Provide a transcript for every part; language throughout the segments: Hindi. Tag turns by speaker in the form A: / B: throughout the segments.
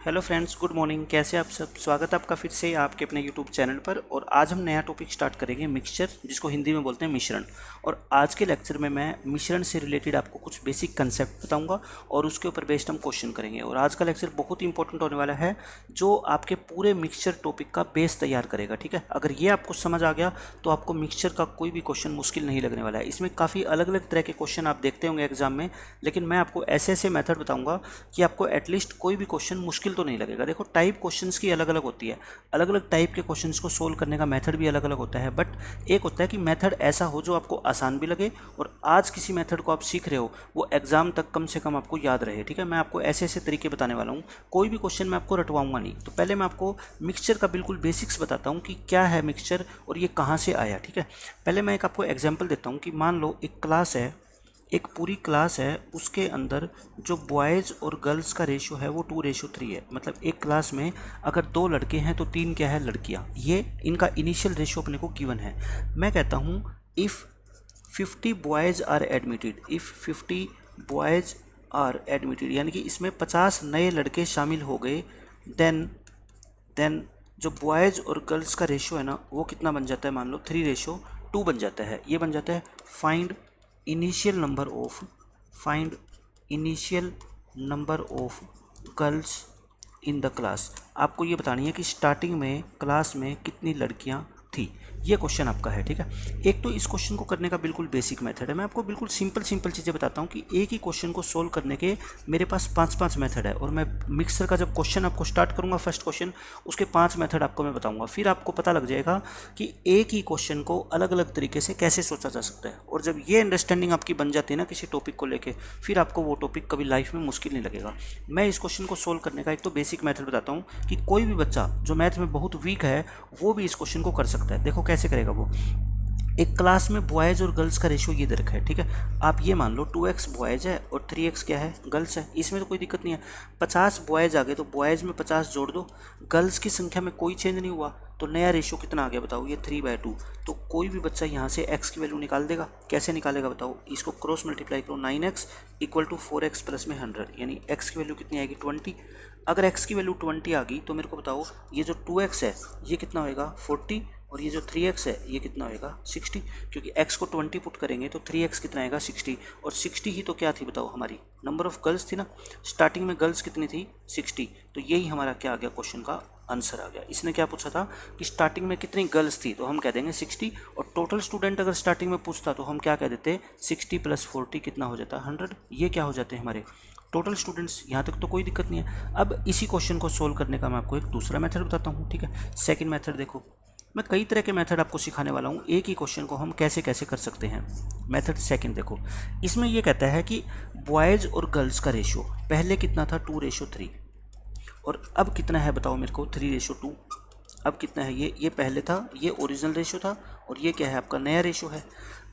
A: Hello friends, good morning. कैसे आप सब? स्वागत है आपका फिर से आपके अपने यूट्यूब चैनल पर। और आज हम नया टॉपिक स्टार्ट करेंगे, मिक्सचर, जिसको हिंदी में बोलते हैं मिश्रण। और आज के लेक्चर में मैं मिश्रण से रिलेटेड आपको कुछ बेसिक कंसेप्ट बताऊंगा और उसके ऊपर बेस्ड हम क्वेश्चन करेंगे। और आज का लेक्चर बहुत ही इंपॉर्टेंट होने वाला है, जो आपके पूरे मिक्सचर टॉपिक का बेस तैयार करेगा। ठीक है, अगर ये आपको समझ आ गया तो आपको मिक्सचर का कोई भी क्वेश्चन मुश्किल नहीं लगने वाला है। इसमें काफ़ी अलग अलग तरह के क्वेश्चन आप देखते होंगे एग्जाम में, लेकिन मैं आपको ऐसे ऐसे मेथड बताऊंगा कि आपको एटलीस्ट कोई भी क्वेश्चन मुश्किल तो नहीं लगेगा। देखो, टाइप क्वेश्चंस की अलग अलग होती है, अलग अलग टाइप के क्वेश्चंस को सोल्व करने का मेथड भी अलग अलग होता है। बट एक होता है कि मेथड ऐसा हो जो आपको आसान भी लगे, और आज किसी मेथड को आप सीख रहे हो वो एग्जाम तक कम से कम आपको याद रहे। ठीक है, मैं आपको ऐसे ऐसे तरीके बताने वाला हूँ, कोई भी क्वेश्चन मैं आपको रटवाऊंगा नहीं। तो पहले मैं आपको मिक्सचर का बिल्कुल बेसिक्स बताता हूँ कि क्या है मिक्सचर और ये कहाँ से आया। ठीक है, पहले मैं एक आपको एग्जाम्पल देता हूँ कि मान लो एक क्लास है, एक पूरी क्लास है, उसके अंदर जो बॉयज़ और गर्ल्स का रेशियो है वो 2:3 है। मतलब एक क्लास में अगर 2 लड़के हैं तो 3 क्या है, लड़कियां। ये इनका इनिशियल रेशियो अपने को गिवन है। मैं कहता हूँ if 50 boys are admitted, if 50 boys are admitted, यानी कि इसमें 50 नए लड़के शामिल हो गए, देन जो बॉयज़ और गर्ल्स का रेशियो है ना वो कितना बन जाता है, मान लो 3:2 बन जाता है। ये बन जाता है find initial number of girls in the class. आपको ये बतानी है कि स्टार्टिंग में क्लास में कितनी लड़कियां थी। ये क्वेश्चन आपका है। ठीक है, एक तो इस क्वेश्चन को करने का बिल्कुल बेसिक मेथड है। मैं आपको बिल्कुल सिंपल चीज़ें बताता हूँ कि एक ही क्वेश्चन को सोल्व करने के मेरे पास 5 मेथड है। और मैं मिक्सर का जब क्वेश्चन आपको स्टार्ट करूँगा, फर्स्ट क्वेश्चन, उसके 5 मेथड आपको मैं बताऊँगा। फिर आपको पता लग जाएगा कि एक ही क्वेश्चन को अलग अलग तरीके से कैसे सोचा जा सकता है। और जब ये अंडरस्टैंडिंग आपकी बन जाती है ना किसी टॉपिक को लेके, फिर आपको वो टॉपिक कभी लाइफ में मुश्किल नहीं लगेगा। मैं इस क्वेश्चन को सोल्व करने का एक तो बेसिक मेथड बताता हूँ कि कोई भी बच्चा जो मैथ में बहुत वीक है वो भी इस क्वेश्चन को कर सकता है। देखो कैसे करेगा वो। एक क्लास में बॉयज़ और गर्ल्स का रेशियो ये दे रखा है। ठीक है, आप ये मान लो 2x बॉयज़ है और 3x क्या है, गर्ल्स है। इसमें तो कोई दिक्कत नहीं है। 50 बॉयज़ आ गए तो बॉयज़ में 50 जोड़ दो, गर्ल्स की संख्या में कोई चेंज नहीं हुआ, तो नया रेशियो कितना आ गया बताओ, ये 3/2। तो कोई भी बच्चा यहाँ से x की वैल्यू निकाल देगा। कैसे निकालेगा बताओ, इसको क्रॉस मल्टीप्लाई करो, 9x = 4x प्लस में 100, यानी x की वैल्यू कितनी आएगी, 20। अगर x की वैल्यू 20 आ गई तो मेरे को बताओ ये जो 2x है ये कितना होएगा, 40, और ये जो 3x है ये कितना होएगा, 60। क्योंकि x को 20 पुट करेंगे तो 3x कितना आएगा, 60। और 60 ही तो क्या थी बताओ, हमारी नंबर ऑफ गर्ल्स थी ना। स्टार्टिंग में गर्ल्स कितनी थी, 60। तो यही हमारा क्या आ गया, क्वेश्चन का आंसर आ गया। इसने क्या पूछा था कि स्टार्टिंग में कितनी गर्ल्स थी, तो हम कह देंगे 60। और टोटल स्टूडेंट अगर स्टार्टिंग में पूछता तो हम क्या कह देते, 60 + 40 कितना हो जाता, 100। ये क्या हो जाते हैं हमारे टोटल स्टूडेंट्स। यहाँ तक तो कोई दिक्कत नहीं है। अब इसी क्वेश्चन को सोल्व करने का मैं आपको एक दूसरा मेथड बताता हूँ। ठीक है, सेकंड मेथड देखो, मैं कई तरह के मेथड आपको सिखाने वाला हूँ, एक ही क्वेश्चन को हम कैसे कैसे कर सकते हैं। मेथड सेकंड देखो, इसमें ये कहता है कि बॉयज़ और गर्ल्स का रेशियो पहले कितना था, 2:3, और अब कितना है बताओ मेरे को, 3:2। अब कितना है, ये पहले था, ये ओरिजिनल रेशियो था, और ये क्या है, आपका नया रेशियो है।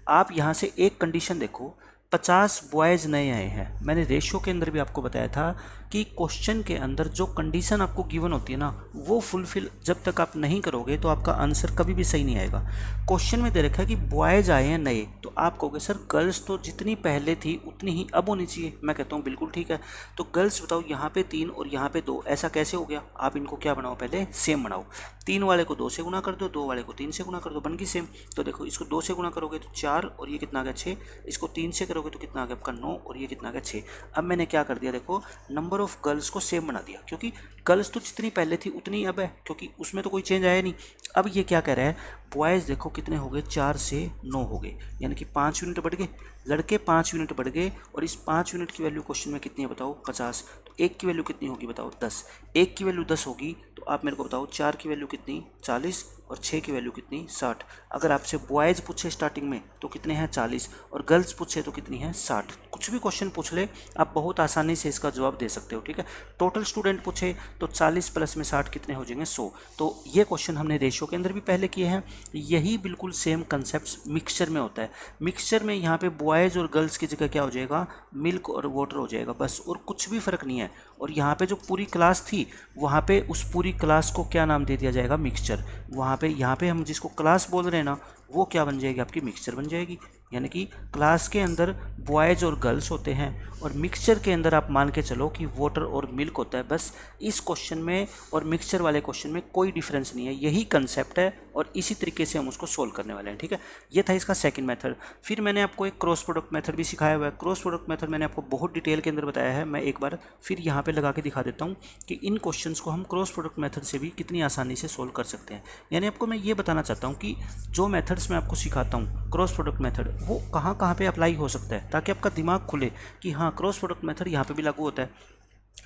A: आप यहाँ से एक कंडीशन देखो, 50 बॉयज़ नए आए हैं। मैंने रेशियो के अंदर भी आपको बताया था कि क्वेश्चन के अंदर जो कंडीशन आपको गिवन होती है ना वो फुलफिल जब तक आप नहीं करोगे तो आपका आंसर कभी भी सही नहीं आएगा। क्वेश्चन में दे रखा है कि बॉयज़ आए हैं नए, तो आप कहोगे सर गर्ल्स तो जितनी पहले थी उतनी ही अब होनी चाहिए। मैं कहता हूँ बिल्कुल ठीक है। तो गर्ल्स बताओ, यहाँ पे 3 और यहाँ पे 2, ऐसा कैसे हो गया। आप इनको क्या बनाओ, पहले सेम बनाओ। 3 वाले को 2 से गुना कर दो, 2 वाले को 3 से गुना कर दो, बन गई सेम। तो देखो इसको 2 से गुना करोगे तो 4, और ये कितना आ गया, 6। इसको 3 से करोगे तो कितना आ गया आपका, 9, और ये कितना आ गया, 6। अब मैंने क्या कर दिया, देखो नंबर ऑफ गर्ल्स को सेम बना दिया, क्योंकि गर्ल्स तो जितनी पहले थी उतनी अब है, क्योंकि उसमें तो कोई चेंज आया नहीं। अब ये क्या कह रहा है, बॉयज़ देखो कितने हो गए, 4 से 9 हो गए, यानी कि 5 यूनिट बढ़ गए। लड़के 5 यूनिट बढ़ गए, और इस 5 यूनिट की वैल्यू क्वेश्चन में कितनी है बताओ, 50। तो 1 की वैल्यू कितनी होगी बताओ, 10। 1 की वैल्यू 10 होगी तो आप मेरे को बताओ 4 की वैल्यू कितनी, 40, और 6 की वैल्यू कितनी, 60। अगर आपसे बॉयज़ पूछे स्टार्टिंग में तो कितने हैं, 40, और गर्ल्स पूछे तो कितनी है, 60। कुछ भी क्वेश्चन पूछ ले आप बहुत आसानी से इसका जवाब दे सकते हो। ठीक है, टोटल स्टूडेंट पूछे तो 40 + में 60 कितने हो जाएंगे, 100। तो ये क्वेश्चन हमने रेशियो के अंदर भी पहले किए हैं। यही बिल्कुल सेम कंसेप्ट मिक्सचर में होता है। मिक्सचर में यहाँ पे बॉयज़ और गर्ल्स की जगह क्या हो जाएगा, मिल्क और वाटर हो जाएगा बस, और कुछ भी फ़र्क नहीं है। और यहाँ पे जो पूरी क्लास थी वहाँ पे उस पूरी क्लास को क्या नाम दे दिया जाएगा, मिक्सचर। वहाँ पे यहाँ पे हम जिसको क्लास बोल रहे हैं ना वो क्या बन जाएगी, आपकी मिक्सचर बन जाएगी। यानी कि क्लास के अंदर बॉयज़ और गर्ल्स होते हैं और मिक्सचर के अंदर आप मान के चलो कि वाटर और मिल्क होता है। बस इस क्वेश्चन में और मिक्सचर वाले क्वेश्चन में कोई डिफरेंस नहीं है, यही कंसेप्ट है और इसी तरीके से हम उसको सोल्व करने वाले हैं। ठीक है, ये था इसका सेकंड मेथड। फिर मैंने आपको एक क्रॉस प्रोडक्ट मेथड भी सिखाया हुआ है। क्रॉस प्रोडक्ट मेथड मैंने आपको बहुत डिटेल के अंदर बताया है, मैं एक बार फिर यहाँ पे लगा के दिखा देता हूँ कि इन क्वेश्चंस को हम क्रॉस प्रोडक्ट मेथड से भी कितनी आसानी से सोल्व कर सकते हैं। यानी आपको मैं ये बताना चाहता हूँ कि जो मेथड्स मैं आपको सिखाता हूँ क्रॉस प्रोडक्ट मेथड, वो कहाँ कहाँ पे अप्लाई हो सकता है, ताकि आपका दिमाग खुले कि हाँ क्रॉस प्रोडक्ट मेथड यहाँ पे भी लागू होता है।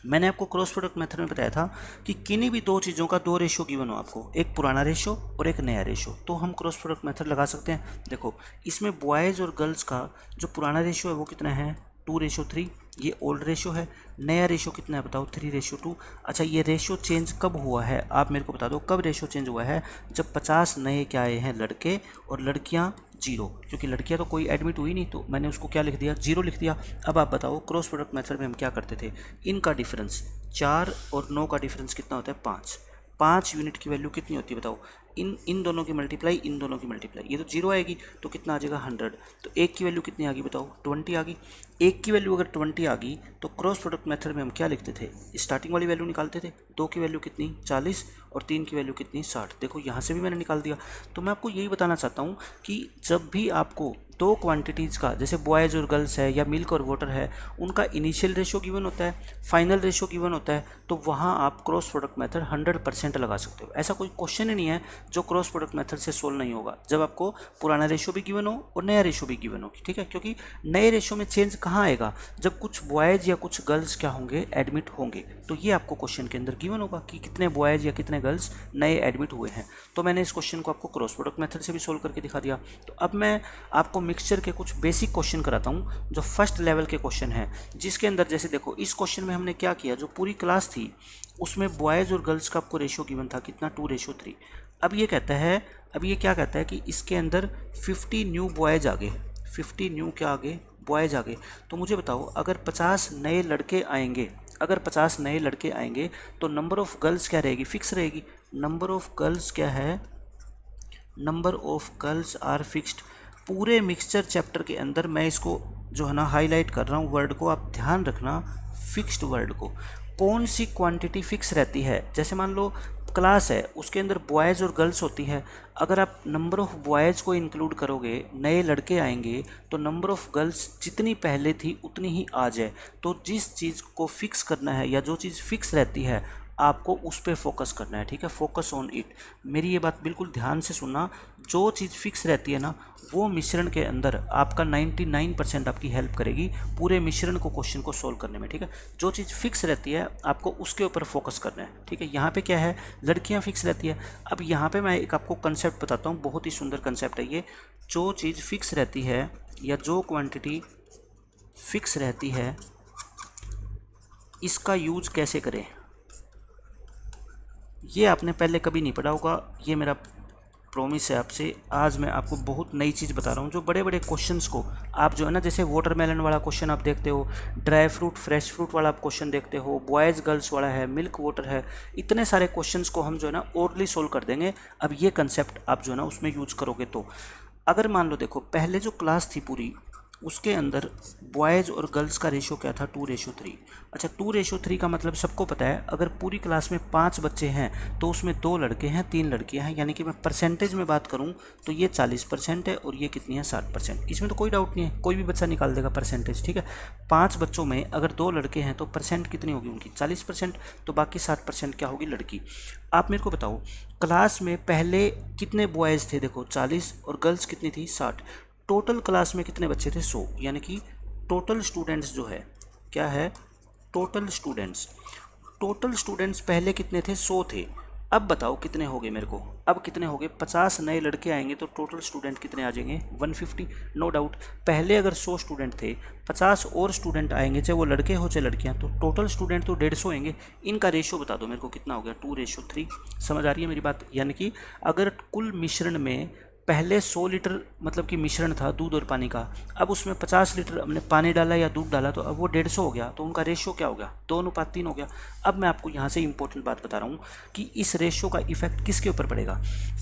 A: मैंने आपको क्रॉस प्रोडक्ट मेथड में बताया था कि किन्हीं भी दो चीज़ों का दो रेशो गिवन हो आपको, एक पुराना रेशो और एक नया रेशो, तो हम क्रॉस प्रोडक्ट मेथड लगा सकते हैं। देखो इसमें बॉयज़ और गर्ल्स का जो पुराना रेशो है वो कितना है 2:3, ये ओल्ड रेशो है। नया रेशो कितना है बताओ 3:2। अच्छा ये रेशो चेंज कब हुआ है आप मेरे को बता दो, कब रेशो चेंज हुआ है? जब 50 नए क्या आए हैं लड़के और लड़कियां 0, क्योंकि लड़कियां तो कोई एडमिट हुई नहीं तो मैंने उसको क्या लिख दिया 0 लिख दिया। अब आप बताओ क्रॉस प्रोडक्ट मेथड में हम क्या करते थे, इनका डिफरेंस 4 और 9 का डिफरेंस कितना होता है 5 यूनिट की वैल्यू कितनी होती है बताओ, इन दोनों की मल्टीप्लाई, इन दोनों की मल्टीप्लाई, ये तो 0 आएगी तो कितना आ जाएगा 100। तो एक की वैल्यू कितनी आ गई बताओ 20 आ गई। एक की वैल्यू अगर 20 आ गई तो क्रॉस प्रोडक्ट मेथड में हम क्या लिखते थे, स्टार्टिंग वाली वैल्यू निकालते थे। 2 की वैल्यू कितनी 40 और 3 की वैल्यू कितनी 60। देखो यहाँ से भी मैंने निकाल दिया। तो मैं आपको यही बताना चाहता हूँ कि जब भी आपको दो क्वांटिटीज़ का, जैसे बॉयज़ और गर्ल्स है या मिल्क और वाटर है, उनका इनिशियल रेशो गिवन होता है, फाइनल रेशो गिवन होता है, तो वहाँ आप क्रॉस प्रोडक्ट मेथड 100% लगा सकते हो। ऐसा कोई क्वेश्चन ही नहीं है जो क्रॉस प्रोडक्ट मेथड से सोल्व नहीं होगा, जब आपको पुराना रेशो भी गिवन हो और नया रेशो भी गिवन हो। ठीक है, क्योंकि नए रेशो में चेंज कहाँ आएगा, जब कुछ बॉयज़ या कुछ गर्ल्स क्या होंगे एडमिट होंगे, तो ये आपको क्वेश्चन के अंदर गिवन होगा कि कितने बॉयज़ या कितने गर्ल्स नए एडमिट हुए हैं। तो मैंने इस क्वेश्चन को आपको क्रॉस प्रोडक्ट मेथड से भी सोल्व करके दिखा दिया। तो अब मैं आपको मिक्सचर के कुछ बेसिक क्वेश्चन कराता हूँ जो फर्स्ट लेवल के क्वेश्चन हैं, जिसके अंदर जैसे देखो इस क्वेश्चन में हमने क्या किया, जो पूरी क्लास थी उसमें बॉयज़ और गर्ल्स का आपको रेशो गिवन था कितना 2:3। अब ये कहता है, अब ये क्या कहता है कि इसके अंदर 50 न्यू बॉयज़ आ गए, 50 न्यू क्या आ गए बॉयज़ आ गए। तो मुझे बताओ अगर 50 नए लड़के आएंगे, अगर 50 नए लड़के आएंगे तो नंबर ऑफ़ गर्ल्स क्या रहेगी, फिक्स रहेगी। नंबर ऑफ़ गर्ल्स क्या है, number of girls are fixed. पूरे मिक्सचर चैप्टर के अंदर मैं इसको जो है ना हाईलाइट कर रहा हूँ वर्ड को, आप ध्यान रखना फिक्स्ड वर्ड को। कौन सी क्वांटिटी फिक्स रहती है, जैसे मान लो क्लास है उसके अंदर बॉयज़ और गर्ल्स होती है, अगर आप नंबर ऑफ़ बॉयज़ को इंक्लूड करोगे, नए लड़के आएंगे तो नंबर ऑफ़ गर्ल्स जितनी पहले थी उतनी ही आ जाए। तो जिस चीज़ को फिक्स करना है या जो चीज़ फिक्स रहती है आपको उस पर फोकस करना है। ठीक है, फोकस ऑन इट। मेरी ये बात बिल्कुल ध्यान से सुनना, जो चीज़ फिक्स रहती है ना वो मिश्रण के अंदर आपका 99% आपकी हेल्प करेगी पूरे मिश्रण को क्वेश्चन को सोल्व करने में। ठीक है, जो चीज़ फिक्स रहती है आपको उसके ऊपर फोकस करना है। ठीक है, यहाँ पे क्या है, लड़कियाँ फिक्स रहती है। अब यहाँ पे मैं एक आपको कंसेप्ट बताता हूँ, बहुत ही सुंदर कंसेप्ट है ये। जो चीज़ फिक्स रहती है या जो क्वान्टिटी फिक्स रहती है इसका यूज कैसे करें, ये आपने पहले कभी नहीं पढ़ा होगा। ये मेरा प्रॉमिस है आपसे, आज मैं आपको बहुत नई चीज़ बता रहा हूँ। जो बड़े बड़े क्वेश्चंस को आप जो है ना, जैसे वाटरमेलन वाला क्वेश्चन आप देखते हो, ड्राई फ्रूट फ्रेश फ्रूट वाला आप क्वेश्चन देखते हो, बॉयज़ गर्ल्स वाला है, मिल्क वाटर है, इतने सारे क्वेश्चंस को हम जो है ना ओरली सोल्व कर देंगे। अब ये कंसेप्ट आप जो है ना उसमें यूज करोगे तो, अगर मान लो देखो पहले जो क्लास थी पूरी उसके अंदर बॉयज़ और गर्ल्स का रेशो क्या था 2:3। अच्छा 2:3 का मतलब सबको पता है, अगर पूरी क्लास में 5 बच्चे हैं तो उसमें 2 लड़के हैं 3 लड़कियां हैं, यानी कि मैं परसेंटेज में बात करूं तो ये 40% है और ये कितनी है 60%। इसमें तो कोई डाउट नहीं है, कोई भी बच्चा निकाल देगा परसेंटेज। ठीक है, 5 बच्चों में अगर 2 लड़के हैं तो परसेंट कितनी होगी उनकी 40%, तो बाकी 60% क्या होगी लड़की। आप मेरे को बताओ क्लास में पहले कितने बॉयज़ थे, देखो 40 और गर्ल्स कितनी थी 60। टोटल क्लास में कितने बच्चे थे 100, यानी कि टोटल स्टूडेंट्स जो है क्या है, टोटल स्टूडेंट्स पहले कितने थे 100 थे। अब बताओ कितने हो गए मेरे को, अब कितने हो गए, 50 नए लड़के आएंगे तो टोटल स्टूडेंट कितने आ जाएंगे 150। नो डाउट पहले अगर 100 स्टूडेंट थे, 50 और स्टूडेंट आएंगे चाहे वो लड़के हो चाहे लड़कियां, तो टोटल स्टूडेंट तो 150 होंगे। इनका रेशो बता दो मेरे को कितना हो गया 2:3। समझ आ रही है मेरी बात, यानी कि अगर कुल मिश्रण में पहले 100 लीटर मतलब कि मिश्रण था दूध और पानी का, अब उसमें 50 लीटर हमने पानी डाला या दूध डाला तो अब वो 150 हो गया, तो उनका रेशो क्या हो गया 2:3 हो गया। अब मैं आपको यहाँ से इंपॉर्टेंट बात बता रहा हूँ कि इस रेशो का इफेक्ट किसके ऊपर पड़ेगा,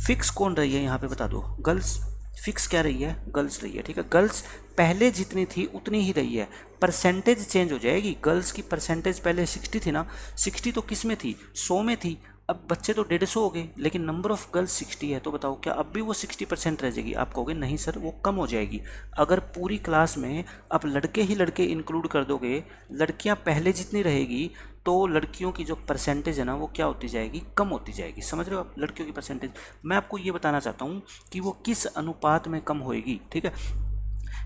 A: फिक्स कौन रही है यहाँ पे बता दो, गर्ल्स फिक्स क्या रही है, गर्ल्स रही है, ठीक है। गर्ल्स पहले जितनी थी उतनी ही रही है, परसेंटेज चेंज हो जाएगी। गर्ल्स की परसेंटेज पहले 60 थी ना, 60 तो किस में थी, 100 में थी। अब बच्चे तो 150 हो गए, लेकिन नंबर ऑफ गर्ल्स 60 है, तो बताओ क्या अब भी वो 60% रह जाएगी? आप कहोगे नहीं सर वो कम हो जाएगी। अगर पूरी क्लास में आप लड़के ही लड़के इंक्लूड कर दोगे, लड़कियां पहले जितनी रहेगी, तो लड़कियों की जो परसेंटेज है ना वो क्या होती जाएगी, कम होती जाएगी। समझ रहे हो आप, लड़कियों की परसेंटेज। मैं आपको ये बताना चाहता हूँ कि वो किस अनुपात में कम होएगी, ठीक है।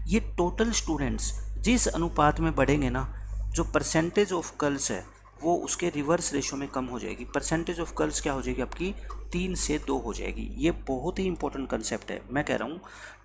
A: ये टोटल स्टूडेंट्स जिस अनुपात में बढ़ेंगे ना, जो परसेंटेज ऑफ गर्ल्स है वो उसके रिवर्स रेशो में कम हो जाएगी। परसेंटेज ऑफ गर्ल्स क्या हो जाएगी आपकी, 3 से 2 हो जाएगी। ये बहुत ही इंपॉर्टेंट कंसेप्ट है। मैं कह रहा हूँ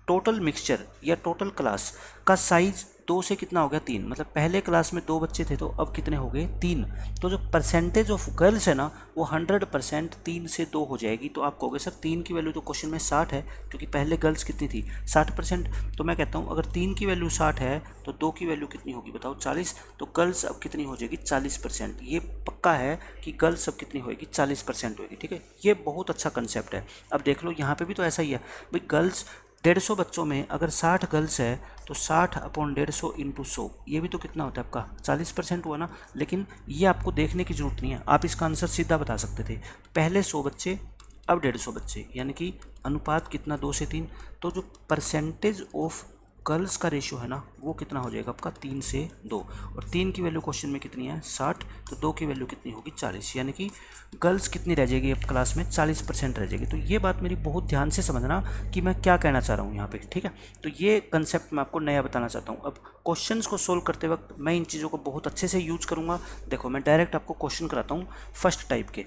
A: टोटल मिक्सचर या टोटल क्लास का साइज 2 से कितना हो गया, 3। मतलब पहले क्लास में 2 बच्चे थे तो अब कितने हो गए, 3। तो जो परसेंटेज ऑफ गर्ल्स है ना वो 100% 3 से 2 हो जाएगी। तो आप कहोगे सर 3 की वैल्यू तो क्वेश्चन में 60 है, क्योंकि पहले गर्ल्स कितनी थी, 60%। तो मैं कहता हूँ अगर 3 की वैल्यू 60 है तो 2 की वैल्यू कितनी होगी बताओ, 40। तो गर्ल्स अब कितनी हो जाएगी, 40%। ये पक्का है कि गर्ल्स अब कितनी होगी, 40% होगी, ठीक है। ये बहुत अच्छा कंसेप्ट है। अब देख लो यहाँ पे भी तो ऐसा ही है भाई। गर्ल्स 150 बच्चों में अगर 60 गर्ल्स है तो 60/150 इंटू 100, ये भी तो कितना होता है आपका, 40% हुआ ना। लेकिन ये आपको देखने की जरूरत नहीं है, आप इसका आंसर सीधा बता सकते थे। पहले 100 बच्चे अब 150 बच्चे, यानी कि अनुपात कितना, 2 से 3। तो जो परसेंटेज ऑफ गर्ल्स का रेशियो है ना वो कितना हो जाएगा आपका, 3 से 2। और 3 की वैल्यू क्वेश्चन में कितनी है, 60। तो 2 की वैल्यू कितनी होगी, 40। यानी कि गर्ल्स कितनी रह जाएगी अब क्लास में, 40% रह जाएगी। तो ये बात मेरी बहुत ध्यान से समझना कि मैं क्या कहना चाह रहा हूँ यहाँ पे, ठीक है। तो ये कंसेप्ट मैं आपको नया बताना चाहता हूँ। अब क्वेश्चंस को सोल्व करते वक्त मैं इन चीज़ों को बहुत अच्छे से यूज करूँगा। देखो मैं डायरेक्ट आपको क्वेश्चन कराता हूँ फर्स्ट टाइप के।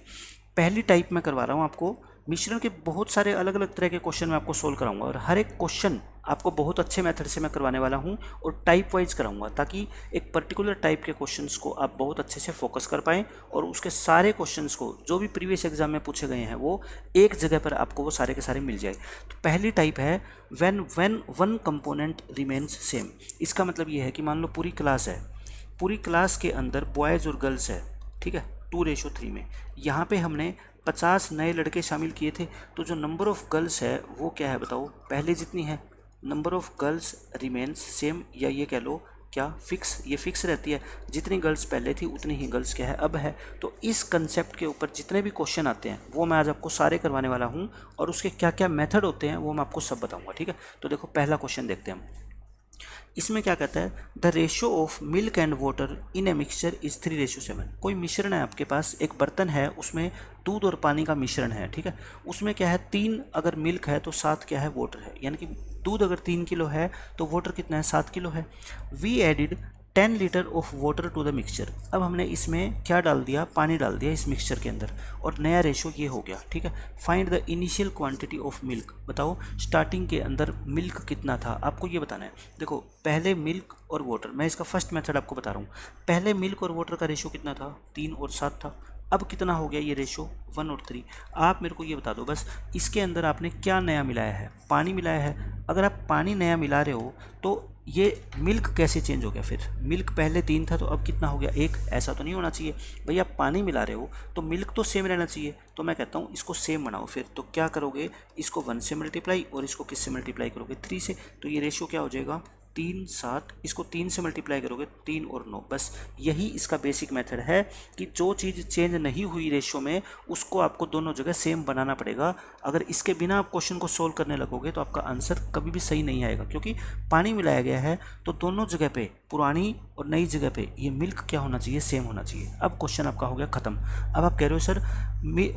A: पहली टाइप में करवा रहा हूँ आपको मिश्रण के बहुत सारे अलग अलग तरह के क्वेश्चन मैं आपको सोल्व कराऊंगा, और हर एक क्वेश्चन आपको बहुत अच्छे मेथड से मैं करवाने वाला हूं और टाइप वाइज कराऊंगा, ताकि एक पर्टिकुलर टाइप के क्वेश्चंस को आप बहुत अच्छे से फोकस कर पाएँ और उसके सारे क्वेश्चंस को जो भी प्रीवियस एग्जाम में पूछे गए हैं वो एक जगह पर आपको वो सारे के सारे मिल जाए। तो पहली टाइप है when one component remains same. इसका मतलब ये है कि मान लो पूरी क्लास है, पूरी क्लास के अंदर बॉयज़ और गर्ल्स है, ठीक है, 2:3 में। यहाँ पे हमने 50 नए लड़के शामिल किए थे, तो जो नंबर ऑफ गर्ल्स है वो क्या है बताओ, पहले जितनी है। Number of girls remains same, या ये कह लो क्या, फिक्स। ये फिक्स रहती है, जितनी गर्ल्स पहले थी उतनी ही गर्ल्स क्या है अब है। तो इस कंसेप्ट के ऊपर जितने भी क्वेश्चन आते हैं वो मैं आज आपको सारे करवाने वाला हूँ, और उसके क्या क्या मेथड होते हैं वो मैं आपको सब बताऊँगा, ठीक है। तो देखो पहला क्वेश्चन देखते हैं हम। इसमें क्या कहता है, the ratio of milk and water in a mixture is 3:7। कोई मिश्रण है आपके पास, एक बर्तन है उसमें दूध और पानी का मिश्रण है, ठीक है। उसमें क्या है, 3 अगर मिल्क है तो 7 क्या है, वाटर है। यानी कि दूध अगर 3 किलो है तो वाटर कितना है, 7 किलो है। We added 10 litre of water to the mixture. अब हमने इसमें क्या डाल दिया, पानी डाल दिया इस मिक्सचर के अंदर, और नया रेशो ये हो गया, ठीक है। Find the initial quantity of milk. बताओ स्टार्टिंग के अंदर मिल्क कितना था, आपको ये बताना है। देखो पहले मिल्क और वाटर, मैं इसका फर्स्ट मेथड आपको बता रहा हूँ। पहले मिल्क और वाटर का रेशो कितना था, 3 और 7 था। अब कितना हो गया ये रेशो, 1 और 3। आप मेरे को ये बता दो बस, इसके अंदर आपने क्या नया मिलाया है, पानी मिलाया है। अगर आप पानी नया मिला रहे हो तो ये मिल्क कैसे चेंज हो गया, फिर मिल्क पहले 3 था तो अब कितना हो गया, 1। ऐसा तो नहीं होना चाहिए भाई, आप पानी मिला रहे हो तो मिल्क तो सेम रहना चाहिए। तो मैं कहता हूँ इसको सेम बनाओ फिर। तो क्या करोगे, इसको 1 से मल्टीप्लाई और इसको किस से मल्टीप्लाई करोगे, 3 से। तो ये रेशियो क्या हो जाएगा, 3 7। इसको 3 से मल्टीप्लाई करोगे 3 और 9। बस यही इसका बेसिक मेथड है कि जो चीज़ चेंज नहीं हुई रेशियो में उसको आपको दोनों जगह सेम बनाना पड़ेगा। अगर इसके बिना आप क्वेश्चन को सोल्व करने लगोगे तो आपका आंसर कभी भी सही नहीं आएगा, क्योंकि पानी मिलाया गया है तो दोनों जगह पे, पुरानी और नई जगह पे, ये मिल्क क्या होना चाहिए, सेम होना चाहिए। अब क्वेश्चन आपका हो गया ख़त्म। अब आप कह रहे हो सर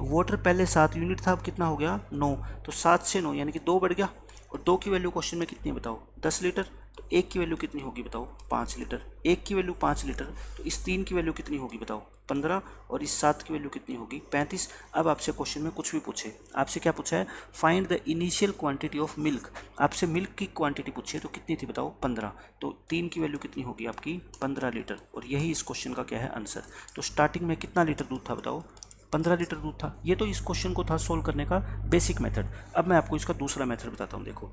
A: वाटर पहले 7 यूनिट था अब कितना हो गया, 9। तो 7 से 9 यानी कि 2 बढ़ गया, और 2 की वैल्यू क्वेश्चन में कितनी है बताओ, 10 लीटर। तो 1 की वैल्यू कितनी होगी बताओ, 5 लीटर। 1 की वैल्यू 5 लीटर, तो इस 3 की वैल्यू कितनी होगी बताओ, 15। और इस 7 की वैल्यू कितनी होगी, 35। अब आपसे क्वेश्चन में कुछ भी पूछे, आपसे क्या पूछा है, find the initial quantity of milk. आपसे मिल्क की क्वांटिटी पूछी है तो कितनी थी बताओ, 15। तो 3 की वैल्यू कितनी होगी आपकी, 15 लीटर। और यही इस क्वेश्चन का क्या है, आंसर। तो स्टार्टिंग में कितना लीटर दूध था बताओ, 15 लीटर दूध था। ये तो इस क्वेश्चन को था सोल्व करने का बेसिक मेथड। अब मैं आपको इसका दूसरा मेथड बताता हूँ। देखो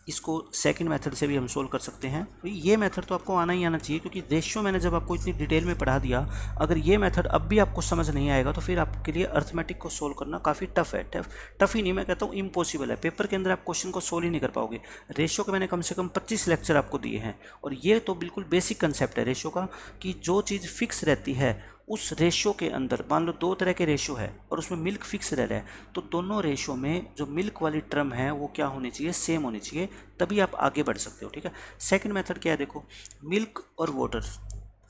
A: इसको सेकंड मेथड से भी हम सोल्व कर सकते हैं। तो ये मेथड तो आपको आना ही आना चाहिए, क्योंकि रेशियो मैंने जब आपको इतनी डिटेल में पढ़ा दिया, अगर ये मेथड अब भी आपको समझ नहीं आएगा तो फिर आपके लिए अर्थमेटिक को सोल्व करना काफ़ी टफ है। टफ ही नहीं, मैं कहता हूँ इम्पॉसिबल है। पेपर के अंदर आप क्वेश्चन को सोल्व ही नहीं कर पाओगे। रेशियो के मैंने कम से कम 25 लेक्चर आपको दिए हैं, और ये तो बिल्कुल बेसिक कंसेप्ट है रेशियो का, कि जो चीज़ फिक्स रहती है उस रेशियो के अंदर, मान लो दो तरह के रेशियो है और उसमें मिल्क फिक्स रह रहा है, तो दोनों रेशियो में जो मिल्क वाली टर्म है वो क्या होनी चाहिए, सेम होनी चाहिए, तभी आप आगे बढ़ सकते हो। ठीक है, सेकंड मेथड क्या है, देखो मिल्क और वाटर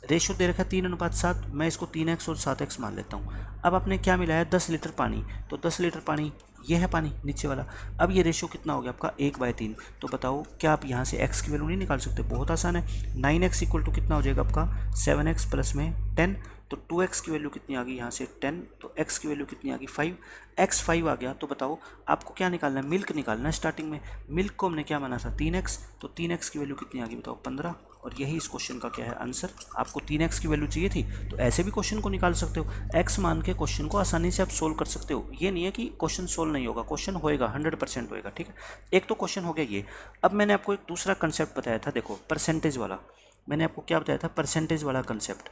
A: रेशियो दे रखा है 3:7, मैं इसको 3x और 7x मान लेता हूँ। अब आपने क्या मिलाया, 10 लीटर पानी, तो 10 लीटर पानी ये है पानी नीचे वाला। अब ये रेशियो कितना हो गया आपका 1/3, तो बताओ क्या आप यहाँ से x की वैल्यू नहीं निकाल सकते, बहुत आसान है। 9x इक्वल टू कितना हो जाएगा आपका 7x प्लस में 10, तो 2x की वैल्यू कितनी आ गई यहाँ से 10, तो x की वैल्यू कितनी आ गई 5, x 5 आ गया। तो बताओ आपको क्या निकालना है, मिल्क निकालना है। स्टार्टिंग में मिल्क को हमने क्या माना था 3x, तो 3x की वैल्यू कितनी आ गई बताओ 15, और यही इस क्वेश्चन का क्या है आंसर। आपको 3x की वैल्यू चाहिए थी, तो ऐसे भी क्वेश्चन को निकाल सकते हो, x मान के क्वेश्चन को आसानी से आप सोल्व कर सकते हो। ये नहीं है कि क्वेश्चन सोल्व नहीं होगा, क्वेश्चन होएगा, 100% होएगा। ठीक है, एक तो क्वेश्चन हो गया ये। अब मैंने आपको एक दूसरा कंसेप्ट बताया था, देखो परसेंटेज वाला, मैंने आपको क्या बताया था, परसेंटेज वाला कंसेप्ट।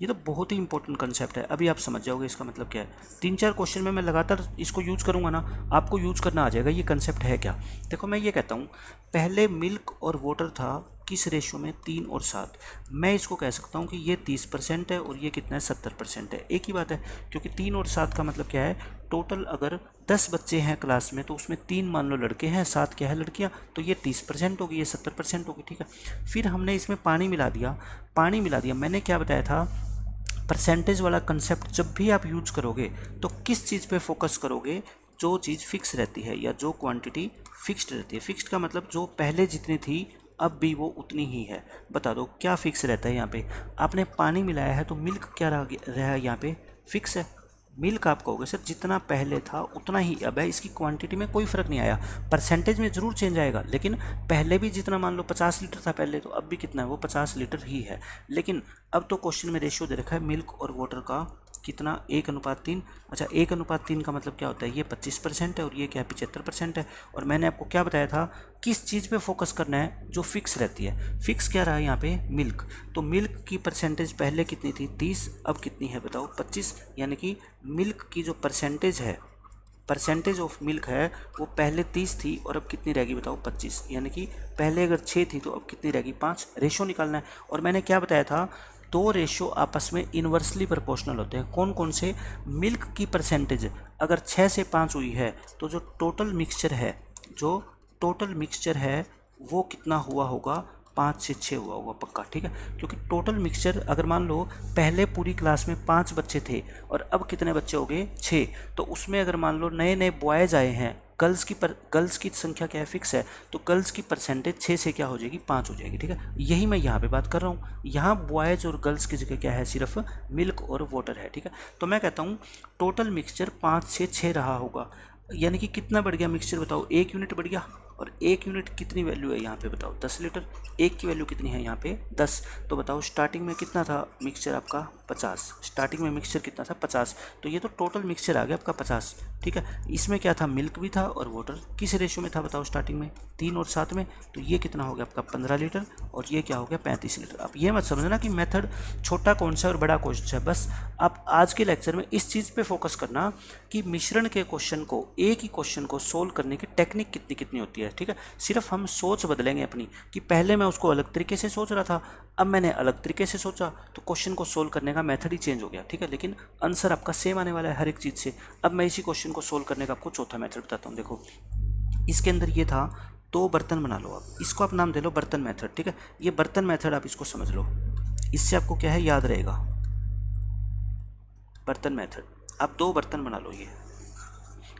A: ये तो बहुत ही इंपॉर्टेंट कंसेप्ट है, अभी आप समझ जाओगे इसका मतलब क्या है। 3-4 क्वेश्चन में मैं लगातार इसको यूज़ करूँगा ना, आपको यूज़ करना आ जाएगा ये कंसेप्ट है क्या। देखो मैं ये कहता हूँ, पहले मिल्क और वाटर था किस रेशियो में, 3 और 7। मैं इसको कह सकता हूँ कि ये 30% है और ये कितना है 70% है, एक ही बात है, क्योंकि 3 और 7 का मतलब क्या है, टोटल अगर 10 बच्चे हैं क्लास में तो उसमें 3 मान लो लड़के हैं, 7 क्या है लड़कियाँ, तो ये 30% होगी, ये 70% होगी। ठीक है, फिर हमने इसमें पानी मिला दिया, मैंने क्या बताया था, परसेंटेज वाला कंसेप्ट जब भी आप यूज करोगे तो किस चीज़ पे फोकस करोगे, जो चीज़ फिक्स रहती है या जो क्वांटिटी फिक्स्ड रहती है। फिक्स्ड का मतलब जो पहले जितनी थी अब भी वो उतनी ही है। बता दो क्या फिक्स रहता है यहाँ पे, आपने पानी मिलाया है तो मिल्क क्या रहा है यहाँ पे, फिक्स है। मिल्क आप कहोगे सर जितना पहले था उतना ही अब है, इसकी क्वांटिटी में कोई फ़र्क नहीं आया, परसेंटेज में ज़रूर चेंज आएगा, लेकिन पहले भी जितना मान लो 50 लीटर था पहले, तो अब भी कितना है वो 50 लीटर ही है। लेकिन अब तो क्वेश्चन में रेशियो दे रखा है मिल्क और वाटर का कितना, 1:3। अच्छा 1:3 का मतलब क्या होता है, ये 25% है और ये क्या 75% है। और मैंने आपको क्या बताया था, किस चीज़ पे फोकस करना है, जो फिक्स रहती है। फिक्स क्या रहा है यहाँ पे, मिल्क। तो मिल्क की परसेंटेज पहले कितनी थी 30, अब कितनी है बताओ 25, यानी कि मिल्क की जो परसेंटेज है, परसेंटेज ऑफ मिल्क है वो पहले 30 थी और अब कितनी रहेगी बताओ 25, यानी कि पहले अगर 6 थी तो अब कितनी रहेगी 5। रेशो निकालना है। और मैंने क्या बताया था, दो रेशो आपस में इन्वर्सली प्रोपोर्शनल होते हैं। कौन कौन से, मिल्क की परसेंटेज अगर 6 से 5 हुई है तो जो टोटल मिक्सचर है वो कितना हुआ होगा, 5 से 6 हुआ होगा पक्का। ठीक है, क्योंकि टोटल मिक्सचर अगर मान लो पहले पूरी क्लास में 5 बच्चे थे और अब कितने बच्चे हो गए 6, तो उसमें अगर मान लो नए नए बॉयज़ आए हैं, गर्ल्स की संख्या क्या है फिक्स है, तो गर्ल्स की परसेंटेज 6 से क्या हो जाएगी 5 हो जाएगी। ठीक है, यही मैं यहाँ पे बात कर रहा हूँ। यहाँ बॉयज़ और गर्ल्स की जगह क्या है, सिर्फ मिल्क और वाटर है। ठीक है, तो मैं कहता हूँ टोटल मिक्सचर 5 से 6 रहा होगा, यानी कि कितना बढ़ गया मिक्सचर बताओ, 1 यूनिट बढ़ गया। और 1 यूनिट कितनी वैल्यू है यहाँ पे बताओ, 10 लीटर। 1 की वैल्यू कितनी है यहाँ पे 10, तो बताओ स्टार्टिंग में कितना था मिक्सचर आपका 50, स्टार्टिंग में मिक्सचर कितना था 50, तो ये तो टोटल मिक्सचर आ गया आपका 50। ठीक है, इसमें क्या था, मिल्क भी था और वाटर किस रेशियो में था बताओ, स्टार्टिंग में 3 और 7 में, तो ये कितना हो गया आपका 15 लीटर और ये क्या हो गया 35 लीटर। अब ये मत समझना कि मेथड छोटा कौन सा है और बड़ा कौन सा है, बस आप आज के लेक्चर में इस चीज़ पे फोकस करना कि मिश्रण के क्वेश्चन को, एक ही क्वेश्चन को सोल्व करने की टेक्निक कितनी कितनी होती है। ठीक है, सिर्फ हम सोच बदलेंगे अपनी, कि पहले मैं उसको अलग तरीके से सोच रहा था, अब मैंने अलग तरीके से सोचा तो क्वेश्चन को सोल्व करने का मेथड ही चेंज हो गया। ठीक है, लेकिन आंसर आपका सेम आने वाला है हर एक चीज़ से। अब मैं इसी क्वेश्चन को सोल्व करने का आपको चौथा मेथड बताता हूँ। देखो इसके अंदर ये था, 2 बर्तन बना लो, आप इसको आप नाम दे लो बर्तन मेथड। ठीक है, ये बर्तन मेथड आप इसको समझ लो, इससे आपको क्या है याद रहेगा, बर्तन मेथड। आप 2 बर्तन बना लो, ये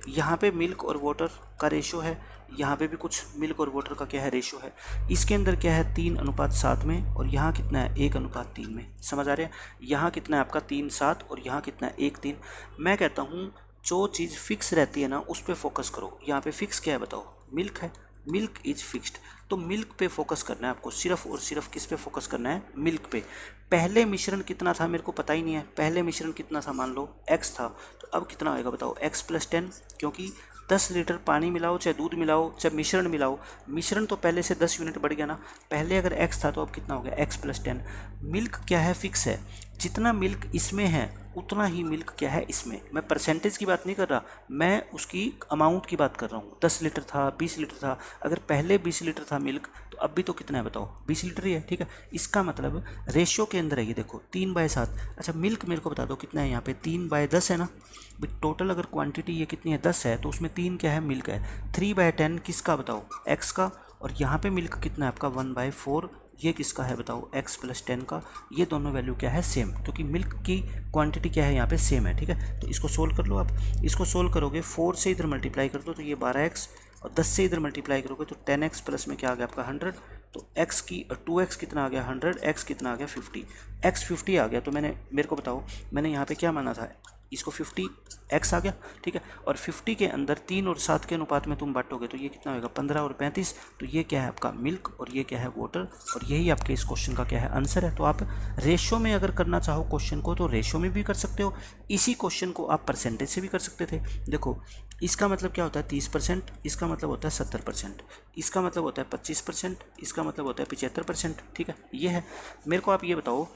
A: यहाँ पे मिल्क और वाटर का रेशो है, यहाँ पे भी कुछ मिल्क और वाटर का क्या है रेशो है। इसके अंदर क्या है 3:7 में और यहाँ कितना है 1:3 में। समझ आ रहा है, यहाँ कितना है आपका 3:7 और यहाँ कितना है 1:3। मैं कहता हूँ जो चीज़ फिक्स रहती है ना उस पर फोकस करो। यहाँ पे फिक्स क्या है बताओ, मिल्क है, मिल्क इज फिक्स्ड, तो मिल्क पे फोकस करना है आपको, सिर्फ और सिर्फ किस पे फोकस करना है, मिल्क पे। पहले मिश्रण कितना था मेरे को पता ही नहीं है, पहले मिश्रण कितना था, मान लो x था, तो अब कितना होएगा बताओ x + 10, क्योंकि 10 लीटर पानी मिलाओ चाहे दूध मिलाओ चाहे मिश्रण मिलाओ, मिश्रण तो पहले से 10 यूनिट बढ़ गया ना, पहले अगर x था तो अब कितना हो गया x + 10। मिल्क क्या है, फिक्स है, जितना मिल्क इसमें है उतना ही मिल्क क्या है इसमें। मैं परसेंटेज की बात नहीं कर रहा, मैं उसकी अमाउंट की बात कर रहा हूँ। 10 लीटर था, 20 लीटर था, अगर पहले 20 लीटर था मिल्क तो अब भी तो कितना है बताओ, 20 लीटर ही है, ठीक है। इसका मतलब रेशियो के अंदर है ये, देखो 3/7। अच्छा मिल्क मेरे को बता दो कितना है यहाँ पे, 3/10 है ना। टोटल अगर क्वांटिटी ये कितनी है 10 है, तो उसमें 3 क्या है मिल्क है। 3/10 किसका बताओ, x का, और यहाँ पे मिल्क कितना है आपका 1/4, ये किसका है बताओ x + 10 का। ये दोनों वैल्यू क्या है सेम, क्योंकि मिल्क की क्वांटिटी क्या है यहाँ पे सेम है, ठीक है। तो इसको सोल्व कर लो आप, इसको सोल्व करोगे 4 से इधर मल्टीप्लाई कर दो तो ये 12x, और 10 से इधर मल्टीप्लाई करोगे तो 10x प्लस में क्या आ गया आपका 100, तो x की 2x कितना आ गया 100, x कितना आ गया 50, x 50 आ गया। तो मेरे को बताओ मैंने यहाँ पे क्या माना था, इसको 50x आ गया, ठीक है। और 50 के अंदर 3 और 7 के अनुपात में तुम बांटोगे तो ये कितना होगा 15 और 35, तो ये क्या है आपका मिल्क और ये क्या है वाटर, और यही आपके इस क्वेश्चन का क्या है आंसर है। तो आप रेशो में अगर करना चाहो क्वेश्चन को तो रेशो में भी कर सकते हो, इसी क्वेश्चन को आप परसेंटेज से भी कर सकते थे। देखो इसका मतलब क्या होता है 30%, इसका मतलब होता है 70%, इसका मतलब होता है 25%, इसका मतलब होता है 75%, ठीक है। ये है, मेरे को आप ये बताओ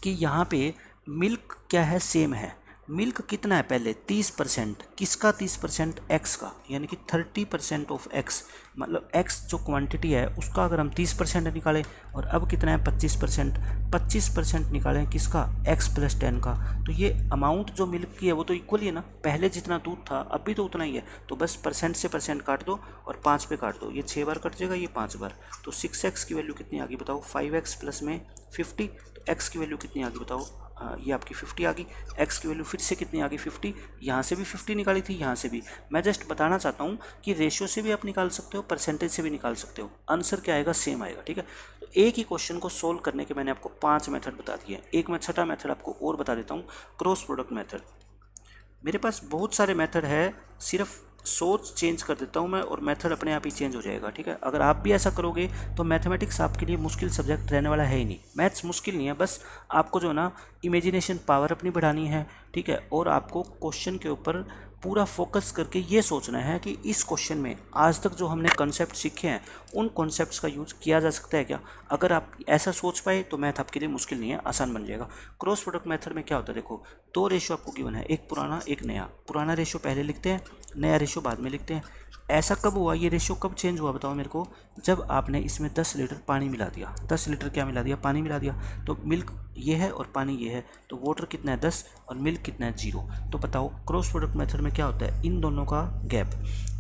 A: कि यहाँ पे मिल्क क्या है सेम है, मिल्क कितना है पहले 30%, किसका 30%, x का, यानी कि 30% ऑफ x, मतलब x जो क्वांटिटी है उसका अगर हम 30% निकालें, और अब कितना है 25% निकालें किसका x + 10 का, तो ये अमाउंट जो मिल्क की है वो तो इक्वल ही है ना, पहले जितना दूध था अब भी तो उतना ही है। तो बस परसेंट से परसेंट काट दो और 5 पे काट दो, ये 6 बार कट जाएगा, ये 5 बार, तो 6x की वैल्यू कितनी आ गई बताओ, 5x प्लस में 50, तो x की वैल्यू कितनी आ गई बताओ, ये आपकी 50 आ गई। x की वैल्यू फिर से कितनी आ गई 50, यहाँ से भी 50 निकाली थी, यहाँ से भी। मैं जस्ट बताना चाहता हूँ कि रेशियो से भी आप निकाल सकते हो, परसेंटेज से भी निकाल सकते हो, आंसर क्या आएगा सेम आएगा, ठीक है। तो एक ही क्वेश्चन को सोल्व करने के मैंने आपको 5 मेथड बता दिए हैं। एक मैं छठा मेथड आपको और बता देता हूँ, क्रॉस प्रोडक्ट मेथड। मेरे पास बहुत सारे मेथड है, सिर्फ सोच चेंज कर देता हूँ मैं और मेथड अपने आप ही चेंज हो जाएगा, ठीक है। अगर आप भी ऐसा करोगे तो मैथमेटिक्स आपके लिए मुश्किल सब्जेक्ट रहने वाला है ही नहीं। मैथ्स मुश्किल नहीं है, बस आपको जो ना इमेजिनेशन पावर अपनी बढ़ानी है, ठीक है। और आपको क्वेश्चन के ऊपर पूरा फोकस करके ये सोचना है कि इस क्वेश्चन में आज तक जो हमने कॉन्सेप्ट सीखे हैं उन कॉन्सेप्ट्स का यूज किया जा सकता है क्या। अगर आप ऐसा सोच पाए तो मैथ आपके लिए मुश्किल नहीं है, आसान बन जाएगा। क्रॉस प्रोडक्ट मेथड में क्या होता है, देखो 2 रेशो आपको गिवन है, एक पुराना एक नया। पुराना रेशो पहले लिखते हैं, नया रेशो बाद में लिखते हैं। ऐसा कब हुआ, ये रेशो कब चेंज हुआ बताओ मेरे को, जब आपने इसमें 10 लीटर पानी मिला दिया। 10 लीटर क्या मिला दिया, पानी मिला दिया। तो मिल्क ये है और पानी ये है, तो वाटर कितना है 10 और मिल्क कितना है 0। तो बताओ क्रॉस प्रोडक्ट मेथड में क्या होता है, इन दोनों का गैप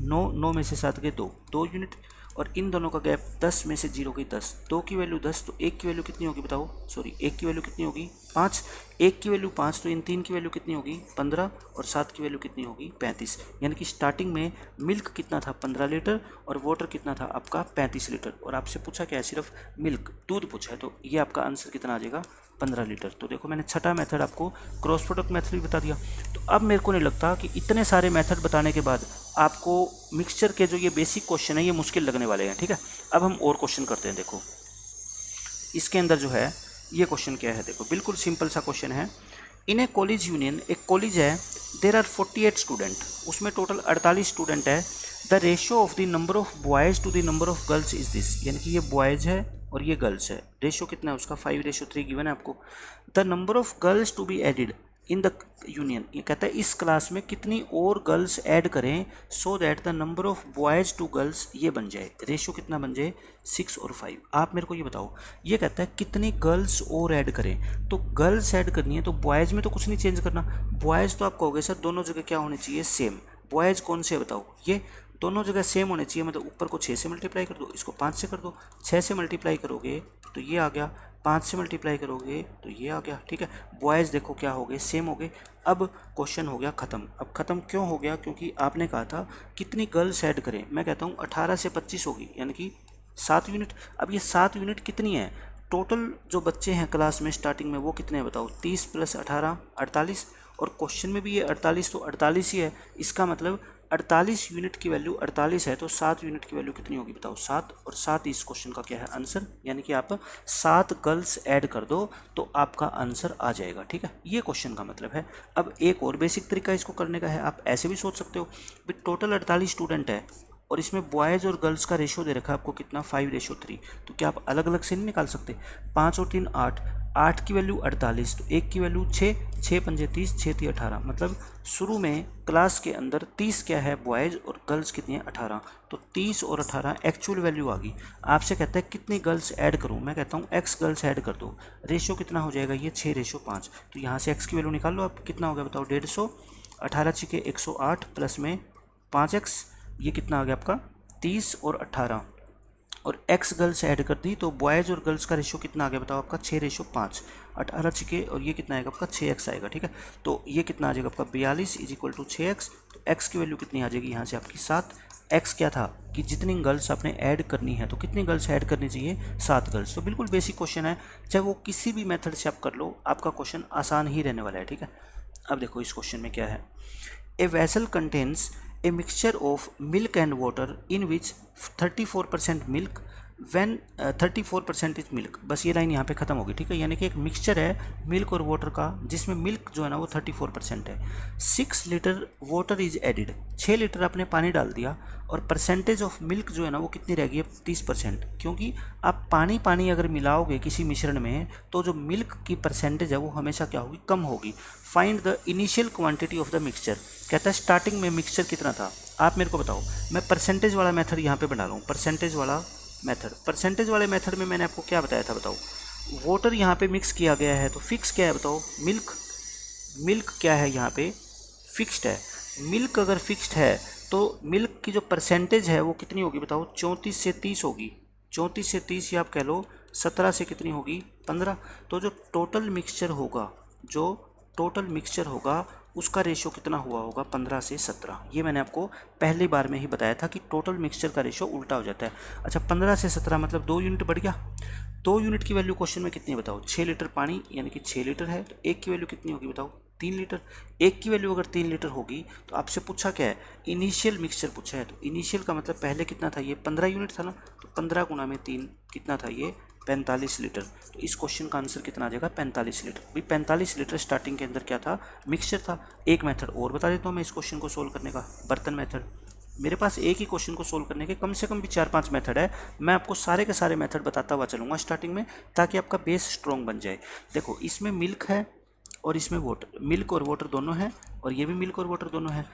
A: 9 में से 7 गए 2 यूनिट, और इन दोनों का गैप 10 में से 0 गई 10, 2 की वैल्यू 10, तो 1 की वैल्यू कितनी होगी बताओ, सॉरी 1 की वैल्यू कितनी होगी 5, 1 की वैल्यू 5, तो इन 3 की वैल्यू कितनी होगी 15, और 7 की वैल्यू कितनी होगी 35। यानी कि स्टार्टिंग में मिल्क कितना था 15 लीटर और वाटर कितना था आपका 35 लीटर, और आपसे पूछा क्या है सिर्फ मिल्क दूध पूछा है, तो ये आपका आंसर कितना आ जाएगा 15 लीटर। तो देखो मैंने छठा मेथड आपको क्रॉस प्रोडक्ट मेथड भी बता दिया। तो अब मेरे को नहीं लगता कि इतने सारे मेथड बताने के बाद आपको मिक्सचर के जो ये बेसिक क्वेश्चन है ये मुश्किल लगने वाले हैं, ठीक है। अब हम और क्वेश्चन करते हैं। देखो इसके अंदर जो है ये क्वेश्चन क्या है, देखो बिल्कुल सिंपल सा क्वेश्चन है। इन ए कॉलेज यूनियन, एक कॉलेज है, देर आर 48 स्टूडेंट, उसमें टोटल 48 स्टूडेंट है। The ratio of the number of boys to the number of girls is this, यानी कि ये बॉयज़ है और ये गर्ल्स है। रेशियो कितना है उसका 5:3 गिवन है आपको। The number of girls to be added in the union, ये कहता है इस क्लास में कितनी और गर्ल्स ऐड करें so that the number of boys to girls ये बन जाए, रेशियो कितना बन जाए 6 और 5। आप मेरे को ये बताओ, ये कहता है कितनी गर्ल्स और ऐड करें, तो गर्ल्स ऐड करनी है तो बॉयज़ में तो कुछ नहीं चेंज करना। बॉयज़ तो आप कहोगे सर दोनों जगह क्या होने चाहिए सेम, बॉयज़ कौन से बताओ, ये दोनों जगह सेम होने चाहिए। मतलब ऊपर को 6 से मल्टीप्लाई कर दो, इसको 5 से कर दो, 6 से मल्टीप्लाई करोगे तो ये आ गया, 5 से मल्टीप्लाई करोगे तो ये आ गया, ठीक है। बॉयज़ देखो क्या हो गए सेम हो गए। अब क्वेश्चन हो गया ख़त्म। अब ख़त्म क्यों हो गया, क्योंकि आपने कहा था कितनी गर्ल्स ऐड करें, मैं कहता हूँ 18 से 25 होगी, यानी कि 7 यूनिट। अब ये 7 यूनिट कितनी है, टोटल जो बच्चे हैं क्लास में स्टार्टिंग में वो कितने हैं बताओ, 30 + 18 48, और क्वेश्चन में भी ये 48 तो 48 ही है। इसका मतलब 48 यूनिट की वैल्यू 48 है तो 7 यूनिट की वैल्यू कितनी होगी बताओ 7, और 7 इस क्वेश्चन का क्या है आंसर, यानी कि आप 7 गर्ल्स ऐड कर दो तो आपका आंसर आ जाएगा। ठीक है, ये क्वेश्चन का मतलब है। अब एक और बेसिक तरीका इसको करने का है, आप ऐसे भी सोच सकते हो भाई टोटल 48 स्टूडेंट है और इसमें बॉयज़ और गर्ल्स का रेशो दे रखा है आपको कितना 5:3, तो क्या आप अलग अलग से नहीं निकाल सकते, 5 और 3 8, 8 की वैल्यू 48 तो 1 की वैल्यू 6, 6 पंजे 30, 6 3 18, मतलब शुरू में क्लास के अंदर 30 क्या है बॉयज़ और गर्ल्स कितनी है 18, तो 30 और 18 एक्चुअल वैल्यू आ गई। आपसे कहता है कितनी गर्ल्स ऐड करूँ, मैं कहता हूँ x गर्ल्स ऐड कर दो, रेशो कितना हो जाएगा ये 6:5, तो यहाँ से x की वैल्यू निकाल लो आप, कितना हो गया बताओ 150, 18 छिके 108 प्लस में 5x, ये कितना आ गया आपका 30 और 18, और x गर्ल्स ऐड कर दी तो बॉयज़ और गर्ल्स का रेशो कितना आ गया बताओ आपका 6:5, 18 छिके और ये कितना आएगा आपका 6x आएगा। ठीक है, तो ये कितना आ जाएगा आपका 42 = 6x, तो x की वैल्यू कितनी आ जाएगी यहाँ से आपकी 7। x क्या था कि जितनी गर्ल्स आपने ऐड करनी है, तो कितनी गर्ल्स ऐड करनी चाहिए 7 गर्ल्स। तो बिल्कुल बेसिक क्वेश्चन है, चाहे वो किसी भी मेथड से आप कर लो आपका क्वेश्चन आसान ही रहने वाला है। ठीक है, अब देखो इस क्वेश्चन में क्या है, a vessel contains a mixture of milk and water in which 34% milk when 34% is milk. बस ये लाइन यहाँ पे ख़त्म होगी। ठीक है, यानी कि एक मिक्सचर है मिल्क और वाटर का जिसमें मिल्क जो है ना वो 34% है। 6 litre water is added, 6 litre आपने पानी डाल दिया और परसेंटेज ऑफ मिल्क जो है ना वो कितनी रह गई है 30%, क्योंकि आप पानी पानी अगर मिलाओगे किसी मिश्रण में तो जो मिल्क की परसेंटेज है वो हमेशा क्या होगी कम होगी। Find the initial quantity of the mixture, कहता है स्टार्टिंग में मिक्सचर कितना था, आप मेरे को बताओ। मैं परसेंटेज वाला मेथड यहाँ पे बना रहा हूँ, परसेंटेज वाला मेथड। परसेंटेज वाले मेथड में मैंने आपको क्या बताया था बताओ, वाटर यहाँ पे मिक्स किया गया है तो फिक्स क्या है बताओ, मिल्क। मिल्क क्या है यहाँ पे फिक्स्ड है। मिल्क अगर फिक्स्ड है तो मिल्क की जो परसेंटेज है वो कितनी होगी बताओ, 34 से 30 होगी। 34 से 30 या आप कह लो 17 से कितनी होगी 15। तो जो टोटल मिक्सचर होगा उसका रेशो कितना हुआ होगा 15 से 17। ये मैंने आपको पहली बार में ही बताया था कि टोटल मिक्सचर का रेशो उल्टा हो जाता है। अच्छा 15 से 17 मतलब 2 यूनिट बढ़ गया। 2 यूनिट की वैल्यू क्वेश्चन में कितनी बताओ, 6 लीटर पानी यानी कि 6 लीटर है, तो 1 की वैल्यू कितनी होगी बताओ 3 लीटर। 1 की वैल्यू अगर 3 लीटर होगी तो आपसे पूछा क्या है, इनिशियल मिक्सचर पूछा है। तो इनिशियल का मतलब पहले कितना था, ये 15 यूनिट था ना, तो 15 गुना में 3 कितना था ये 45 लीटर। तो इस क्वेश्चन का आंसर कितना आ जाएगा 45 लीटर। भाई 45 लीटर स्टार्टिंग के अंदर क्या था मिक्सचर था। एक मेथड और बता देता हूँ मैं इस क्वेश्चन को सोल्व करने का, बर्तन मेथड। मेरे पास एक ही क्वेश्चन को सोल्व करने के कम से कम भी 4-5 मेथड है। मैं आपको सारे के सारे मेथड बताता हुआ चलूँगा स्टार्टिंग में, ताकि आपका बेस स्ट्रॉन्ग बन जाए। देखो इसमें मिल्क है और इसमें वाटर, मिल्क और वाटर दोनों हैं, और ये भी मिल्क और वाटर दोनों हैं।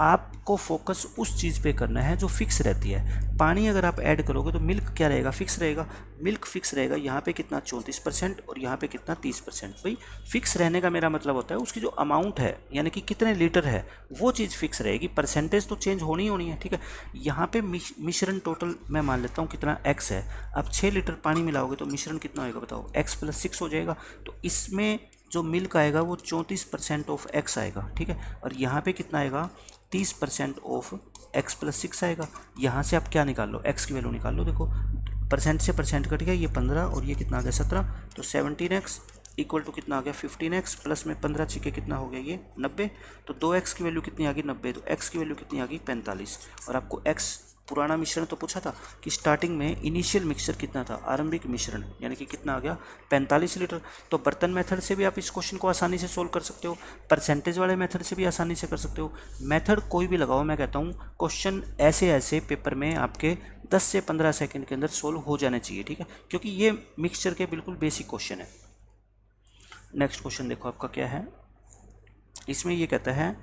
A: आपको फोकस उस चीज़ पे करना है जो फिक्स रहती है। पानी अगर आप ऐड करोगे तो मिल्क क्या रहेगा फिक्स रहेगा, मिल्क फिक्स रहेगा। यहाँ पे कितना 34% और यहाँ पे कितना 30%। भाई फिक्स रहने का मेरा मतलब होता है उसकी जो अमाउंट है यानी कि कितने लीटर है वो चीज़ फिक्स रहेगी, परसेंटेज तो चेंज होनी है। ठीक है, यहाँ पे मिश्रण टोटल मैं मान लेता हूँ कितना x है। अब 6 लीटर पानी मिलाओगे तो मिश्रण कितना होगा बताओ, x + 6 हो जाएगा। तो इसमें जो मिल्क आएगा वो 34% ऑफ x आएगा। ठीक है, और यहाँ पे कितना आएगा 30% ऑफ x + 6 आएगा। यहाँ से आप क्या निकाल लो, x की वैल्यू निकाल लो। देखो परसेंट से परसेंट कट गया, ये 15 और ये कितना आ गया 17, तो 17x = कितना आ गया 15x प्लस में 15 छिके कितना हो गया ये 90। तो 2x की वैल्यू कितनी आ गई 90, तो x की वैल्यू कितनी आ गई 45। और आपको x पुराना मिश्रण तो पूछा था कि स्टार्टिंग में इनिशियल मिक्सचर कितना था, आरंभिक मिश्रण, यानी कि कितना आ गया 45 लीटर। तो बर्तन मेथड से भी आप इस क्वेश्चन को आसानी से सोल्व कर सकते हो, परसेंटेज वाले मेथड से भी आसानी से कर सकते हो। मेथड कोई भी लगाओ, मैं कहता हूँ क्वेश्चन ऐसे पेपर में आपके 10 से 15 सेकंड के अंदर सोल्व हो जाने चाहिए। ठीक है, क्योंकि ये मिक्सचर के बिल्कुल बेसिक क्वेश्चन है। नेक्स्ट क्वेश्चन देखो आपका क्या है, इसमें ये कहता है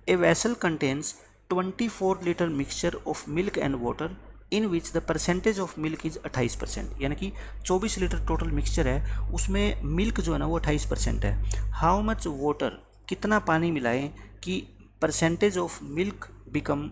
A: a vessel contains 24 litre mixture of milk and water in which the percentage of milk is 28%, यानी कि 24 लीटर टोटल मिक्सचर है, उसमें मिल्क जो है ना वो 28% है। हाउ मच वाटर, कितना पानी मिलाएं कि परसेंटेज ऑफ मिल्क बिकम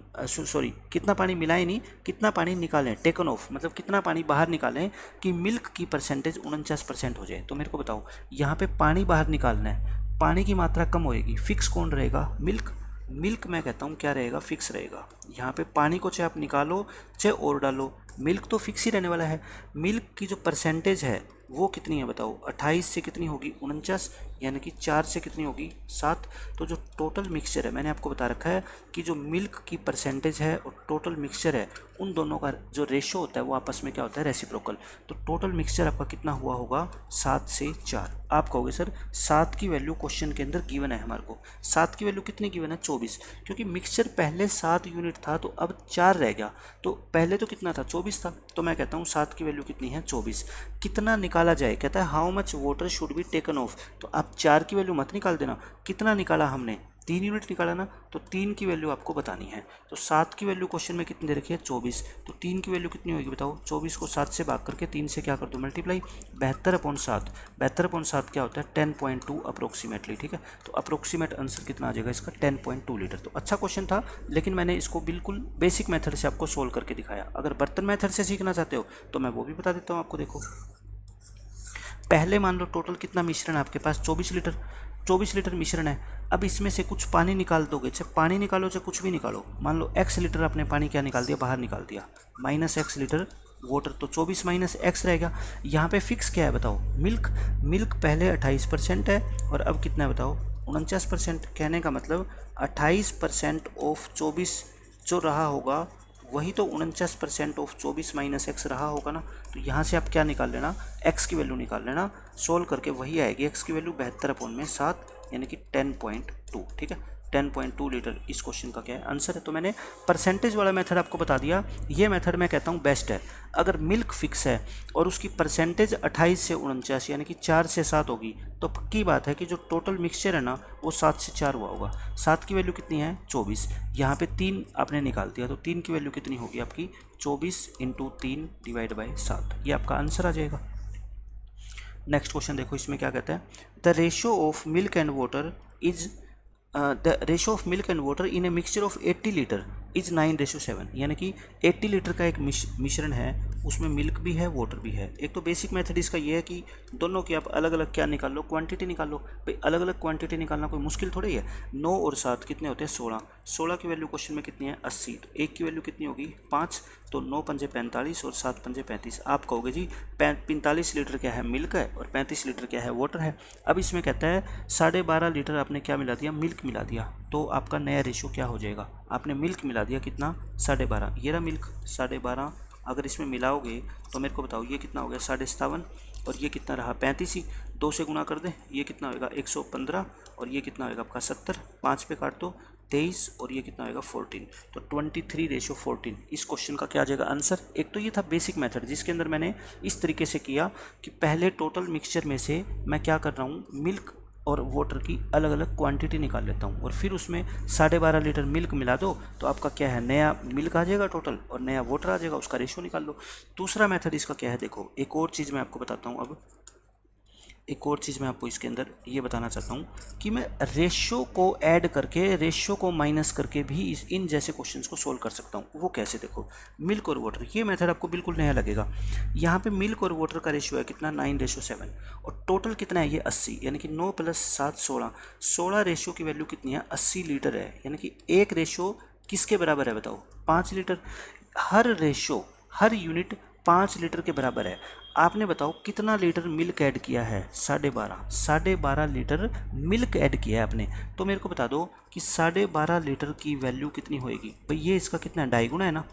A: कितना पानी मिलाएं नहीं, कितना पानी निकालें, टेकन ऑफ मतलब कितना पानी बाहर निकालें कि मिल्क की परसेंटेज 49% हो जाए। तो मेरे को बताओ यहाँ पे पानी बाहर निकालना है, पानी की मात्रा कम होएगी, फिक्स कौन रहेगा मिल्क मैं कहता हूँ क्या रहेगा फिक्स रहेगा। यहाँ पे पानी को चाहे आप निकालो चाहे और डालो, मिल्क तो फिक्स ही रहने वाला है। मिल्क की जो परसेंटेज है वो कितनी है बताओ, 28 से कितनी होगी 49, यानी कि 4 से कितनी होगी 7। तो जो टोटल मिक्सचर है, मैंने आपको बता रखा है कि जो मिल्क की परसेंटेज है और टोटल मिक्सचर है, उन दोनों का जो रेशो होता है वो आपस में क्या होता है, रेसिप्रोकल। तो टोटल मिक्सचर आपका कितना हुआ होगा, 7 से 4। आप कहोगे सर 7 की वैल्यू क्वेश्चन के अंदर गिवन है हमारे को, 7 की वैल्यू कितनी गिवन है, 24, क्योंकि मिक्सचर पहले 7 यूनिट था तो अब 4 रह गया, तो पहले तो कितना था, 24 था। तो मैं कहता हूँ 7 की वैल्यू कितनी है, 24। कितना निकाला जाए, कहता है how much water should be taken of. तो आप 4 की वैल्यू मत निकाल देना, कितना निकाला हमने, 3 यूनिट निकाला ना, तो 3 की वैल्यू आपको बतानी है। तो 7 की वैल्यू क्वेश्चन में कितनी दे रखी है, 24। तो 3 की वैल्यू कितनी होगी बताओ, 24 को 7 से भाग करके 3 से क्या कर दो, मल्टीप्लाई, 72/7। 72/7 क्या होता है, 10.2 अप्रोक्सीमेटली, ठीक है। तो अप्रोक्सीमेट आंसर कितना आ जाएगा इसका, 10.2 लीटर। तो अच्छा क्वेश्चन था, लेकिन मैंने इसको बिल्कुल बेसिक मेथड से आपको सोल्व करके दिखाया। अगर बर्तन मेथड से सीखना चाहते हो तो मैं वो भी बता देता हूँ आपको। देखो पहले मान लो टोटल कितना मिश्रण है आपके पास, 24 लीटर, 24 लीटर मिश्रण है। अब इसमें से कुछ पानी निकाल दोगे, चाहे पानी निकालो चाहे कुछ भी निकालो, मान लो x लीटर आपने पानी क्या निकाल दिया, बाहर निकाल दिया, -x लीटर वाटर, तो 24 माइनस x रहेगा। यहाँ पे फिक्स क्या है बताओ, मिल्क, मिल्क पहले 28% है और अब कितना है बताओ, 49%। कहने का मतलब 28% ऑफ 24 जो रहा होगा वही तो 49% ऑफ 24 माइनस एक्स रहा होगा ना। तो यहाँ से आप क्या निकाल लेना, x की वैल्यू निकाल लेना, सोल्व करके वही आएगी, x की वैल्यू 72/7 यानी कि 10.2, ठीक है। 10.2 लीटर इस क्वेश्चन का क्या है, आंसर है। तो मैंने परसेंटेज वाला मेथड आपको बता दिया, ये मेथड मैं कहता हूँ बेस्ट है। अगर मिल्क फिक्स है और उसकी परसेंटेज 28 से 49 यानी कि 4 से 7 होगी, तो पक्की बात है कि जो टोटल मिक्सचर है ना वो 7 से 4 हुआ होगा। 7 की वैल्यू कितनी है, 24, यहाँ पे 3 आपने निकाल दिया, तो 3 की वैल्यू कितनी होगी आपकी, 24 × 3 / 7, ये आपका आंसर आ जाएगा। नेक्स्ट क्वेश्चन देखो, इसमें क्या कहता है, the ratio of milk and water is the ratio of milk and water in a mixture of 80 litre is 9:7, यानी कि 80 लीटर का एक मिश्रण है, उसमें मिल्क भी है वाटर भी है। एक तो बेसिक मेथड इसका ये है कि दोनों की आप अलग अलग क्या निकाल लो, क्वांटिटी निकाल लो। भाई अलग अलग क्वांटिटी निकालना कोई मुश्किल थोड़ी है। 9 और 7 कितने होते हैं, 16। 16 की वैल्यू क्वेश्चन में कितनी है, 80। तो 1 की वैल्यू कितनी होगी, 5। तो 9 पंजे 45 और 7 पंजे 35। आप कहोगे जी 45 लीटर क्या है, मिल्क है, और 35 लीटर क्या है, वाटर है। अब इसमें कहता है 12.5 लीटर आपने क्या मिला दिया, मिल्क मिला दिया। तो आपका नया रेशो क्या हो जाएगा, आपने मिल्क मिला दिया कितना, 12.5, ये रहा मिल्क 12.5। अगर इसमें मिलाओगे तो मेरे को बताओ ये कितना हो गया, 57, और ये कितना रहा 35 ही, 2 से गुना कर दें, ये कितना होगा 115, और ये कितना होगा आपका 70, 5 पे काट दो 23, और ये कितना होगा 14। तो 23:14 इस क्वेश्चन का क्या आ जाएगा आंसर। एक तो ये था बेसिक मेथड जिसके अंदर मैंने इस तरीके से किया कि पहले टोटल मिक्सचर में से मैं क्या कर रहा हूँ, मिल्क और वाटर की अलग अलग क्वांटिटी निकाल लेता हूँ, और फिर उसमें 12.5 लीटर मिल्क मिला दो, तो आपका क्या है, नया मिल्क आ जाएगा टोटल, और नया वाटर आ जाएगा, उसका रेशो निकाल लो। दूसरा मेथड इसका क्या है, देखो एक और चीज़ मैं आपको बताता हूँ। अब एक और चीज़ मैं आपको इसके अंदर ये बताना चाहता हूँ कि मैं रेशो को ऐड करके, रेशो को माइनस करके भी इन जैसे क्वेश्चंस को सोल्व कर सकता हूँ। वो कैसे, देखो मिल्क और वाटर, ये मेथड आपको बिल्कुल नया लगेगा। यहाँ पे मिल्क और वाटर का रेशियो है कितना, 9:7, और टोटल कितना है ये 80, यानी कि 9 + 7 16। 16 रेशियो की वैल्यू कितनी है, 80 लीटर है, यानी कि एक रेशो किसके बराबर है बताओ, 5 लीटर। हर रेशो, हर यूनिट 5 लीटर के बराबर है। आपने बताओ कितना लीटर मिल्क ऐड किया है, 12.5 लीटर मिल्क ऐड किया है आपने। तो मेरे को बता दो कि 12.5 लीटर की वैल्यू कितनी होएगी। भाई ये इसका कितना है, 2.5 गुना है ना,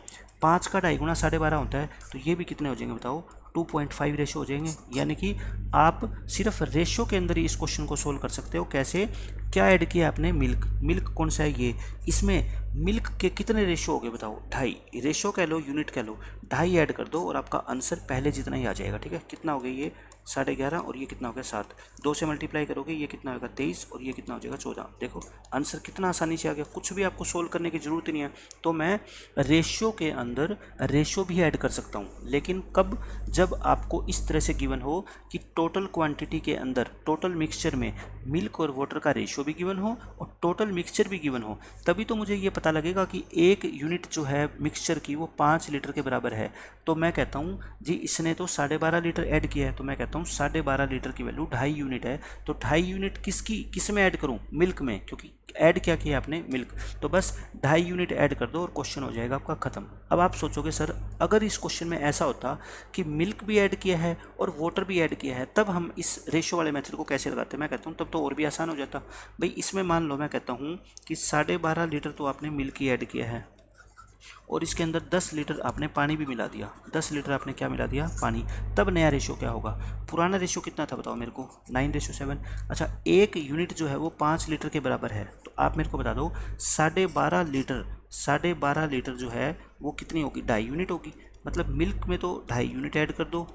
A: 5 का 2.5 गुना 12.5 होता है, तो ये भी कितने हो जाएंगे बताओ, 2.5 रेशो हो जाएंगे। यानी कि आप सिर्फ रेशो के अंदर ही इस क्वेश्चन को सोल्व कर सकते हो। कैसे, क्या ऐड किया आपने, मिल्क, मिल्क कौन सा है ये, इसमें मिल्क के कितने रेशो हो गए बताओ, 2.5 रेशो कह लो, यूनिट कह लो, 2.5 ऐड कर दो और आपका आंसर पहले जितना ही आ जाएगा। ठीक है, कितना हो गया ये 11.5, और ये कितना हो गया 7, 2 से मल्टीप्लाई करोगे ये कितना होगा 23, और ये कितना हो जाएगा 14। देखो आंसर कितना आसानी से आ गया, कुछ भी आपको सोल्व करने की ज़रूरत ही नहीं है। तो मैं रेशियो के अंदर रेशो भी ऐड कर सकता हूँ, लेकिन कब, जब आपको इस तरह से गिवन हो कि टोटल क्वांटिटी के अंदर, टोटल मिक्सचर में मिल्क और वाटर का रेशियो भी गिवन हो और टोटल मिक्सचर भी गिवन हो, तभी तो मुझे ये पता लगेगा कि एक यूनिट जो है मिक्सचर की वो 5 लीटर के बराबर है। तो मैं कहता हूँ जी इसने तो 12.5 लीटर ऐड किया है, तो मैं कहता हूँ हूँ 12.5 लीटर की वैल्यू 2.5 यूनिट है, तो 2.5 यूनिट किस में ऐड करूँ, मिल्क में, क्योंकि ऐड क्या किया आपने, मिल्क, तो बस 2.5 यूनिट ऐड कर दो और क्वेश्चन हो जाएगा आपका ख़त्म। अब आप सोचोगे सर अगर इस क्वेश्चन में ऐसा होता कि मिल्क भी ऐड किया है और वाटर भी ऐड किया है तब हम इस रेशो वाले मेथड को कैसे लगाते, मैं कहता हूँ तब तो और भी आसान हो जाता भाई। इसमें मान लो मैं कहता हूँ कि 12.5 लीटर तो आपने मिल्क ही ऐड किया है और इसके अंदर 10 लीटर आपने पानी भी मिला दिया, 10 लीटर आपने क्या मिला दिया, पानी, तब नया रेशो क्या होगा। पुराना रेशो कितना था बताओ मेरे को, 9:7। अच्छा, एक यूनिट जो है वो 5 लीटर के बराबर है, तो आप मेरे को बता दो 12.5 लीटर जो है वो कितनी होगी, 2.5 यूनिट होगी। मतलब मिल्क में तो 2.5 यूनिट ऐड कर दो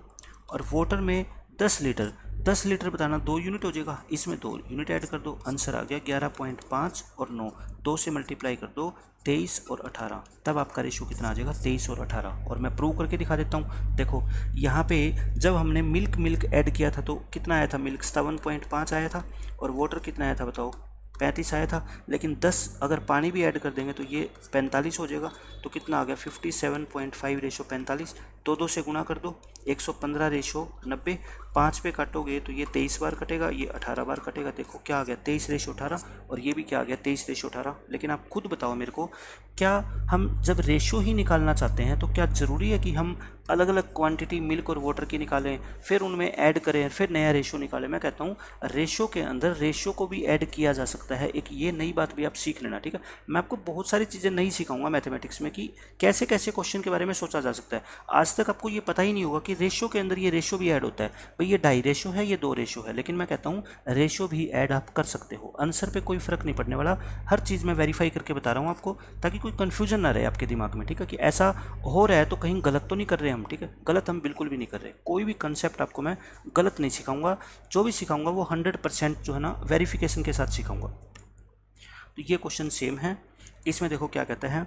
A: और वाटर में 10 लीटर, 10 लीटर बताना 2 यूनिट हो जाएगा, इसमें 2 यूनिट ऐड कर दो, आंसर आ गया 11.5 और 9, 2 से मल्टीप्लाई कर दो 23 और 18, तब आपका रेशियो कितना आ जाएगा 23 और 18। और मैं प्रूव करके दिखा देता हूँ। देखो यहाँ पे जब हमने मिल्क ऐड किया था तो कितना आया था, मिल्क 57.5 आया था और वाटर कितना आया था बताओ, 35 आया था, लेकिन 10 अगर पानी भी ऐड कर देंगे तो ये 45 हो जाएगा, तो कितना आ गया 57.5 रेशो 45, 2 से गुना कर दो, 115 रेशो 90, 5 पे काटोगे तो ये 23 बार कटेगा, ये 18 बार कटेगा, देखो क्या आ गया 23 रेशो 18 और ये भी क्या आ गया 23 रेशो 18। लेकिन आप खुद बताओ मेरे को, क्या हम जब रेशो ही निकालना चाहते हैं तो क्या ज़रूरी है कि हम अलग अलग क्वांटिटी मिल्क और वाटर की निकालें फिर उनमें ऐड करें फिर नया रेशो निकालें। मैं कहता हूँ रेशो के अंदर रेशो को भी ऐड किया जा सकता है, एक ये नई बात भी आप सीख लेना, ठीक है। मैं आपको बहुत सारी चीज़ें नहीं सिखाऊंगा मैथमेटिक्स में कि कैसे कैसे क्वेश्चन के बारे में सोचा जा सकता है। आज तक आपको ये पता ही नहीं होगा कि रेशो के अंदर ये रेशो भी ऐड होता है, भाई ये 2.5 रेशो है, ये 2 रेशो है, लेकिन मैं कहता हूँ रेशो भी ऐड आप कर सकते हो, आंसर पे कोई फ़र्क नहीं पड़ने वाला। हर चीज़ मैं वेरीफाई करके बता रहा हूँ आपको ताकि कोई कन्फ्यूजन ना रहे आपके दिमाग में, ठीक है, कि ऐसा हो रहा है तो कहीं गलत तो नहीं कर रहे हम, ठीक है, गलत हम बिल्कुल भी नहीं कर रहे। कोई भी कंसेप्ट आपको मैं गलत नहीं सिखाऊंगा, जो भी सिखाऊंगा वो 100% जो है ना वेरिफिकेशन के साथ सिखाऊंगा। तो ये क्वेश्चन सेम है, इसमें देखो क्या कहता है,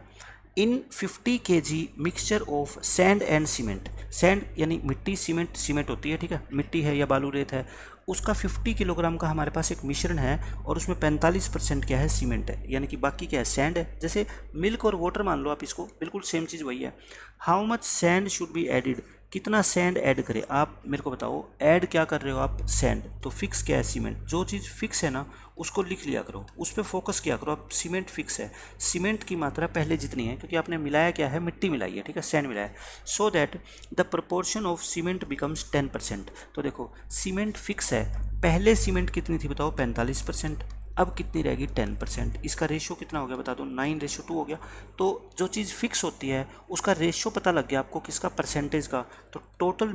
A: इन 50 kg mixture of sand and cement, sand यानी मिट्टी, सीमेंट होती है, ठीक है, मिट्टी है या बालू रेत है, उसका 50 किलोग्राम का हमारे पास एक मिश्रण है और उसमें 45% क्या है, सीमेंट है, यानी कि बाकी क्या है, सैंड है। जैसे मिल्क और वाटर मान लो आप, इसको बिल्कुल सेम चीज़ वही है। How much sand should be added, कितना सैंड ऐड करें, आप मेरे को बताओ, ऐड क्या कर रहे हो आप, सैंड, तो फिक्स क्या है, सीमेंट, जो चीज़ फिक्स है ना उसको लिख लिया करो, उस पर फोकस किया करो आप। सीमेंट फिक्स है, सीमेंट की मात्रा पहले जितनी है, क्योंकि आपने मिलाया क्या है, मिट्टी मिलाई है, ठीक है, सैंड मिलाया है, सो that the proportion of cement becomes 10%। तो देखो सीमेंट फिक्स है, पहले सीमेंट कितनी थी बताओ, 45%, अब कितनी रहेगी, 10%। इसका रेशो कितना हो गया बता दो, 9:2 हो गया। तो जो चीज़ फिक्स होती है उसका रेशो पता लग गया आपको, किसका, परसेंटेज का। तो टोटल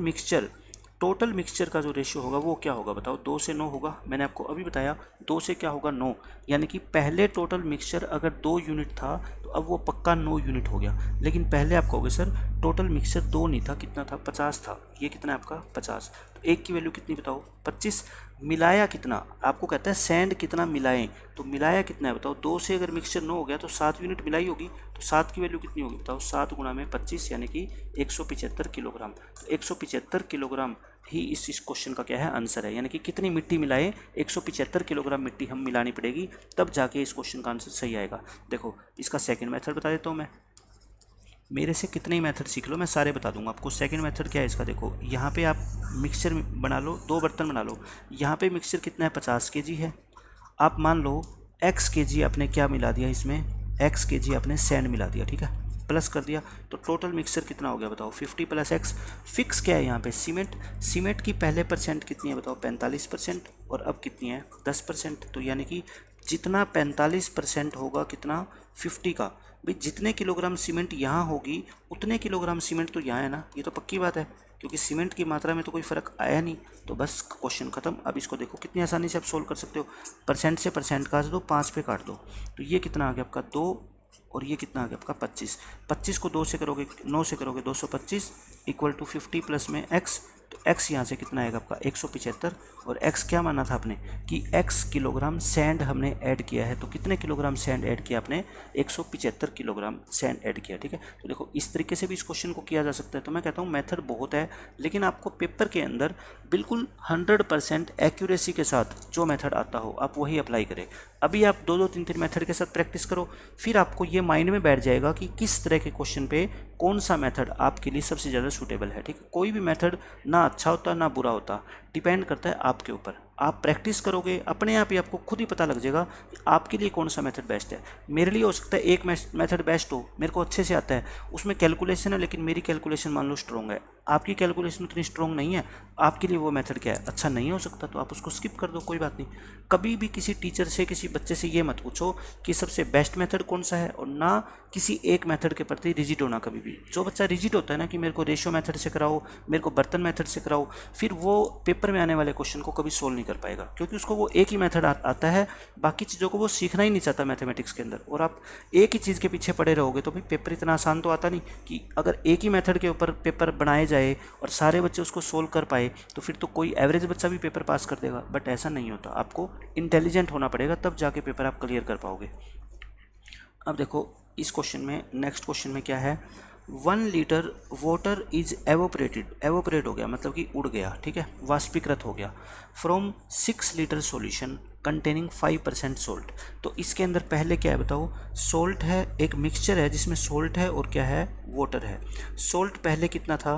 A: मिक्सचर का जो रेशियो होगा वो क्या होगा बताओ, 2 से 9 होगा। मैंने आपको अभी बताया 2 से क्या होगा, 9, यानी कि पहले टोटल मिक्सचर अगर 2 यूनिट था तो अब वो पक्का 9 यूनिट हो गया। लेकिन पहले आप कहोगे सर टोटल मिक्सचर 2 नहीं था, कितना था, 50 था, ये कितना है आपका 50, तो एक की वैल्यू कितनी बताओ, 25। मिलाया कितना, आपको कहता है सैंड कितना मिलाएं, तो मिलाया कितना है बताओ, 2 से अगर मिक्सचर 9 हो गया तो 7 यूनिट मिलाई होगी, तो 7 की वैल्यू कितनी होगी बताओ, 7 गुणा में 25 यानी कि 175 किलोग्राम। तो 175 किलोग्राम ही इस क्वेश्चन का क्या है, आंसर है, यानी कि कितनी मिट्टी मिलाएं, 175 किलोग्राम मिट्टी हम मिलानी पड़ेगी, तब जाके इस क्वेश्चन का आंसर सही आएगा। देखो इसका सेकंड मेथड बता देता हूँ मैं, मेरे से कितने ही मेथड सीख लो, मैं सारे बता दूंगा आपको। सेकंड मेथड क्या है इसका, देखो यहाँ पे आप मिक्सचर बना लो, 2 बर्तन बना लो, यहाँ पे मिक्सचर कितना है, 50 kg है। आप मान लो x kg आपने क्या मिला दिया इसमें, x kg आपने सैंड मिला दिया, ठीक है, प्लस कर दिया, तो टोटल मिक्सचर कितना हो गया बताओ, 50 + x। फिक्स क्या है यहाँ पे, सीमेंट की पहले परसेंट कितनी है बताओ, 45%, और अब कितनी है 10%। तो यानी कि जितना 45% होगा कितना, 50 का, भाई जितने किलोग्राम सीमेंट यहाँ होगी उतने किलोग्राम सीमेंट तो यहाँ है ना, ये तो पक्की बात है, क्योंकि सीमेंट की मात्रा में तो कोई फ़र्क आया नहीं। तो बस क्वेश्चन ख़त्म। अब इसको देखो कितनी आसानी से आप सोल्व कर सकते हो, परसेंट से परसेंट काट दो, 5 पे काट दो, तो ये कितना आ गया आपका 2, और ये कितना आ गया आपका 25। 25 को 2 से करोगे, 9 से करोगे 225 इक्वल टू 50 प्लस में x, तो x यहाँ से कितना आएगा आपका 175, और x क्या माना था आपने कि x किलोग्राम सैंड हमने ऐड किया है, तो कितने किलोग्राम सैंड ऐड किया आपने, 175 किलोग्राम सैंड ऐड किया, ठीक है। तो देखो इस तरीके से भी इस क्वेश्चन को किया जा सकता है। तो मैं कहता हूँ मेथड बहुत है, लेकिन आपको पेपर के अंदर बिल्कुल 100% एक्यूरेसी के साथ जो मेथड आता हो आप वही अप्लाई करें। अभी आप 2-2 3-3 मेथड के साथ प्रैक्टिस करो, फिर आपको ये माइंड में बैठ जाएगा कि किस तरह के क्वेश्चन पे कौन सा मेथड आपके लिए सबसे ज़्यादा सूटेबल है। ठीक है, कोई भी मेथड ना अच्छा होता ना बुरा होता, डिपेंड करता है आपके ऊपर। आप प्रैक्टिस करोगे अपने आप ही आपको खुद ही पता लग जाएगा कि आपके लिए कौन सा मेथड बेस्ट है। मेरे लिए हो सकता है एक मेथड बेस्ट हो, मेरे को अच्छे से आता है, उसमें कैलकुलेशन है, लेकिन मेरी कैलकुलेशन मान लो स्ट्रॉन्ग है, आपकी कैलकुलेशन उतनी स्ट्रॉन्ग नहीं है, आपके लिए वो मेथड क्या है अच्छा नहीं हो सकता, तो आप उसको स्किप कर दो, कोई बात नहीं। कभी भी किसी टीचर से किसी बच्चे से ये मत पूछो कि सबसे बेस्ट मेथड कौन सा है, और ना किसी एक मेथड के प्रति रिजिड होना कभी भी। जो बच्चा रिजिड होता है ना कि मेरे को रेशियो मेथड से कराओ, मेरे को बर्तन मेथड से कराओ, फिर वो पेपर में आने वाले क्वेश्चन को कभी सोल्व नहीं कर पाएगा, क्योंकि उसको वो एक ही मेथड आता है, बाकी चीज़ों को वो सीखना ही नहीं चाहता मैथमेटिक्स के अंदर। और आप एक ही चीज़ के पीछे पड़े रहोगे तो भाई पेपर इतना आसान तो आता नहीं कि अगर एक ही मेथड के ऊपर पेपर बनाए जाए और सारे बच्चे उसको सोल्व कर पाए तो फिर तो कोई एवरेज बच्चा भी पेपर पास कर देगा, बट ऐसा नहीं होता। आपको इंटेलिजेंट होना पड़ेगा, तब जाके पेपर आप क्लियर कर पाओगे। अब देखो इस क्वेश्चन में, नेक्स्ट क्वेश्चन में क्या है, 1 लीटर वाटर इज एवोपरेटेड, एवोपरेट हो गया मतलब कि उड़ गया, ठीक है, वाष्पीकृत हो गया, from 6 litre solution containing 5% salt. तो इसके अंदर पहले क्या है बताओ, सोल्ट है, एक मिक्सचर है जिसमें सोल्ट है और क्या है, वाटर है। सोल्ट पहले कितना था,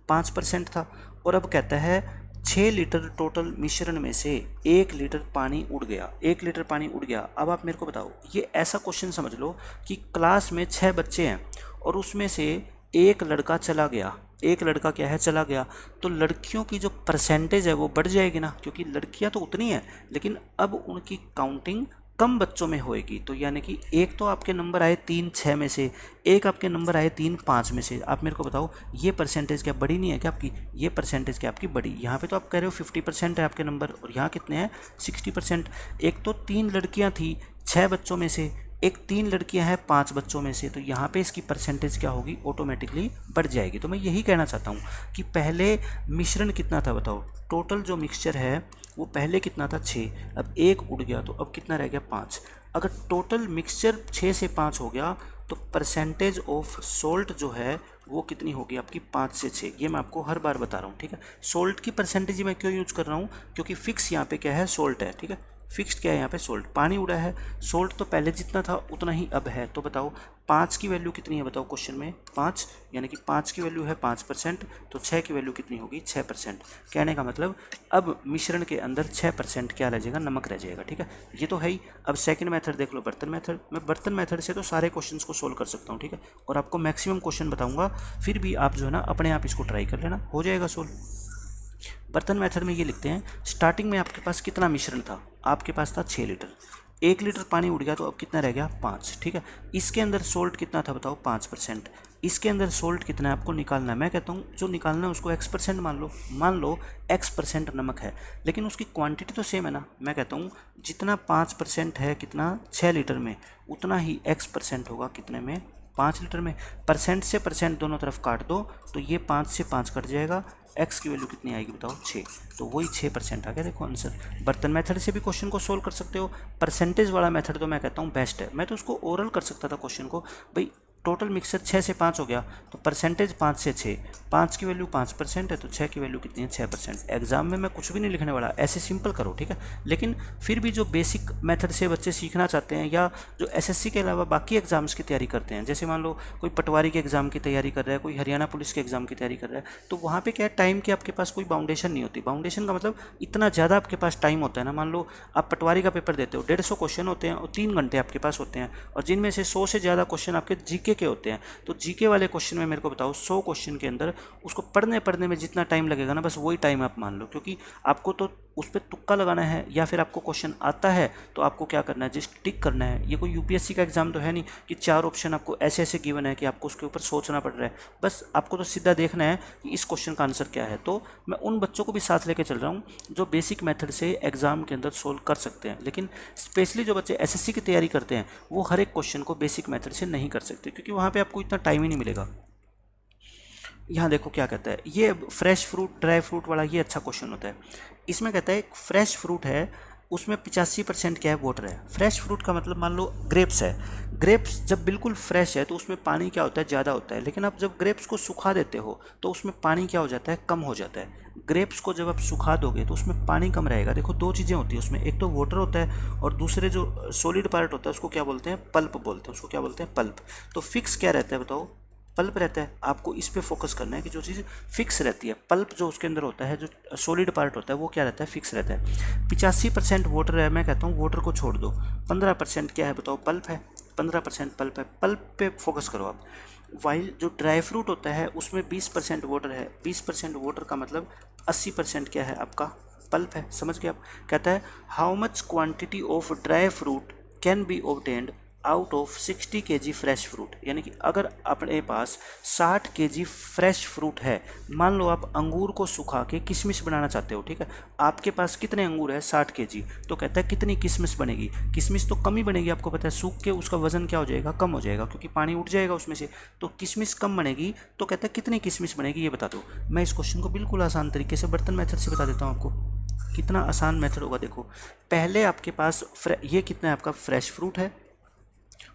A: 5% था, और अब कहता है 6 लीटर टोटल मिश्रण में से 1 लीटर पानी उड़ गया, 1 लीटर पानी उड़ गया। अब आप मेरे को बताओ, ये ऐसा क्वेश्चन समझ लो कि क्लास में 6 बच्चे हैं और उसमें से एक लड़का चला गया, एक लड़का क्या है, चला गया, तो लड़कियों की जो परसेंटेज है वो बढ़ जाएगी ना, क्योंकि लड़कियां तो उतनी हैं, लेकिन अब उनकी काउंटिंग कम बच्चों में होएगी। तो यानी कि एक तो आपके नंबर आए 3-6 में से, एक आपके नंबर आए 3-5 में से। आप मेरे को बताओ ये परसेंटेज क्या बड़ी नहीं है क्या आपकी, ये परसेंटेज क्या आपकी बड़ी। यहाँ पे तो आप कह रहे हो 50% है आपके नंबर, और यहाँ कितने हैं, 60%। एक तो 3 लड़कियाँ थी 6 बच्चों में से, एक 3 लड़कियां हैं 5 बच्चों में से, तो यहाँ पे इसकी परसेंटेज क्या होगी, ऑटोमेटिकली बढ़ जाएगी। तो मैं यही कहना चाहता हूँ कि पहले मिश्रण कितना था बताओ, टोटल जो मिक्सचर है वो पहले कितना था, 6, अब 1 उड़ गया तो अब कितना रह गया, 5। अगर टोटल मिक्सचर 6 से 5 हो गया तो परसेंटेज ऑफ सोल्ट जो है वो कितनी होगी आपकी, 5 से 6। ये मैं आपको हर बार बता रहा हूँ, ठीक है। सोल्ट की परसेंटेज मैं क्यों यूज कर रहा हूँ, क्योंकि फिक्स यहाँ पे क्या है, सोल्ट है, ठीक है। फिक्स्ड क्या है यहाँ पे, सोल्ट, पानी उड़ा है, सोल्ट तो पहले जितना था उतना ही अब है। तो बताओ 5 की वैल्यू कितनी है बताओ क्वेश्चन में, 5, यानी कि 5 की वैल्यू है 5%, तो 6 की वैल्यू कितनी होगी, 6%। कहने का मतलब अब मिश्रण के अंदर 6% क्या रह जाएगा, नमक रह जाएगा, ठीक है। ये तो है ही। अब सेकंड मेथड देख लो, बर्तन मेथड। मैं बर्तन मेथड से तो सारे क्वेश्चंस को सोल्व कर सकता हूँ, ठीक है, और आपको मैक्सिमम क्वेश्चन बताऊँगा, फिर भी आप जो है ना अपने आप इसको ट्राई कर लेना, हो जाएगा सोल्व। बर्तन मेथड में ये लिखते हैं, स्टार्टिंग में आपके पास कितना मिश्रण था, आपके पास था 6 लीटर, 1 लीटर पानी उड़ गया तो अब कितना रह गया, 5, ठीक है। इसके अंदर सोल्ट कितना था बताओ, 5%। इसके अंदर सोल्ट कितना है आपको निकालना है। मैं कहता हूँ जो निकालना है उसको x% मान लो x% नमक है, लेकिन उसकी क्वांटिटी तो सेम है ना। मैं कहता हूँ जितना 5% है कितना, 6 लीटर में, उतना ही x% होगा कितने में, 5 लीटर में। परसेंट से परसेंट दोनों तरफ काट दो तो ये 5 से 5 कट जाएगा, x की वैल्यू कितनी आएगी बताओ, 6। तो वही 6% आ गया, देखो आंसर। बर्तन मेथड से भी क्वेश्चन को सोल्व कर सकते हो। परसेंटेज वाला मेथड तो मैं कहता हूँ बेस्ट है। मैं तो उसको ओरल कर सकता था क्वेश्चन को, भाई टोटल मिक्सर 6 से 5 हो गया तो परसेंटेज 5 से 6, 5 की वैल्यू 5% है तो 6 की वैल्यू कितनी है, 6%। एग्जाम में मैं कुछ भी नहीं लिखने वाला, ऐसे सिंपल करो, ठीक है। लेकिन फिर भी जो बेसिक मेथड से बच्चे सीखना चाहते हैं, या जो एसएससी के अलावा बाकी एग्जाम्स की तैयारी करते हैं, जैसे मान लो कोई पटवारी के एग्जाम की तैयारी कर रहा है, कोई हरियाणा पुलिस के एग्जाम की तैयारी कर रहा है, तो वहाँ पे क्या है, टाइम की आपके पास कोई बाउंडेशन नहीं होती। बाउंडेशन का मतलब इतना ज़्यादा आपके पास टाइम होता है ना। मान लो आप पटवारी का पेपर देते हो, 150 क्वेश्चन होते हैं और 3 घंटे आपके पास होते हैं, और जिनमें से 100 से ज़्यादा क्वेश्चन आपके जीके के होते हैं। तो जीके वाले क्वेश्चन में मेरे को बताओ 100 क्वेश्चन के अंदर उसको पढ़ने में जितना टाइम लगेगा ना, बस वही टाइम आप मान लो, क्योंकि आपको तो उस पर तुक्का लगाना है, या फिर आपको क्वेश्चन आता है तो आपको क्या करना है, जस्ट टिक करना है। ये कोई यूपीएससी का एग्जाम तो है नहीं कि 4 ऑप्शन आपको ऐसे गिवन है कि आपको उसके ऊपर सोचना पड़ रहा है। बस आपको तो सीधा देखना है कि इस क्वेश्चन का आंसर क्या है। तो मैं उन बच्चों को भी साथ लेके चल रहा हूँ जो बेसिक मेथड से एग्जाम के अंदर सोल्व कर सकते हैं, लेकिन स्पेशली जो बच्चे एसएससी की तैयारी करते हैं वो हर एक क्वेश्चन को बेसिक मेथड से नहीं कर सकते, क्योंकि वहाँ पे आपको इतना टाइम ही नहीं मिलेगा। यहाँ देखो क्या कहता है, ये फ्रेश फ्रूट ड्राई फ्रूट वाला ये अच्छा क्वेश्चन होता है। इसमें कहता है एक फ्रेश फ्रूट है उसमें 85% क्या है, वाटर है। फ्रेश फ्रूट का मतलब मान लो ग्रेप्स है, ग्रेप्स जब बिल्कुल फ्रेश है तो उसमें पानी क्या होता है, ज़्यादा होता है, लेकिन आप जब ग्रेप्स को सुखा देते हो तो उसमें पानी क्या हो जाता है, कम हो जाता है। ग्रेप्स को जब आप सुखा दोगे तो उसमें पानी कम रहेगा। देखो दो चीज़ें होती है उसमें, एक तो वाटर होता है और दूसरे जो सॉलिड पार्ट होता है उसको क्या बोलते हैं, पल्प बोलते हैं, उसको क्या बोलते हैं, पल्प। तो फिक्स क्या रहता है बताओ, पल्प रहता है। आपको इस पे फोकस करना है कि जो चीज़ फिक्स रहती है, पल्प जो उसके अंदर होता है, जो सॉलिड पार्ट होता है वो क्या रहता है, फिक्स रहता है। 85% वाटर है, मैं कहता हूँ वाटर को छोड़ दो, 15% क्या है बताओ, पल्प है। 15% पल्प है, पल्प पे फोकस करो आप। वाइल जो ड्राई फ्रूट होता है उसमें 20% वाटर है, 20% वाटर का मतलब 80% क्या है आपका, पल्प है। समझ गए आप। कहता है how much quantity of dry fruit can be obtained out of 60 kg fresh fruit, यानी कि अगर अपने पास 60 kg फ्रेश फ्रूट है, मान लो आप अंगूर को सुखा के किशमिश बनाना चाहते हो, ठीक है, आपके पास कितने अंगूर है, 60 kg, तो कहता है कितनी किशमिश बनेगी, किशमिश तो कम ही बनेगी, आपको पता है सूख के उसका वजन क्या हो जाएगा, कम हो जाएगा, क्योंकि पानी उठ जाएगा उसमें से, तो किशमिश कम बनेगी। तो कहता है कितनी किशमिश बनेगी ये बता दो। मैं इस क्वेश्चन को बिल्कुल आसान तरीके से बर्तन मेथड से बता देता हूँ आपको, कितना आसान मेथड होगा। देखो पहले आपके पास ये कितना है आपका, फ्रेश फ्रूट है,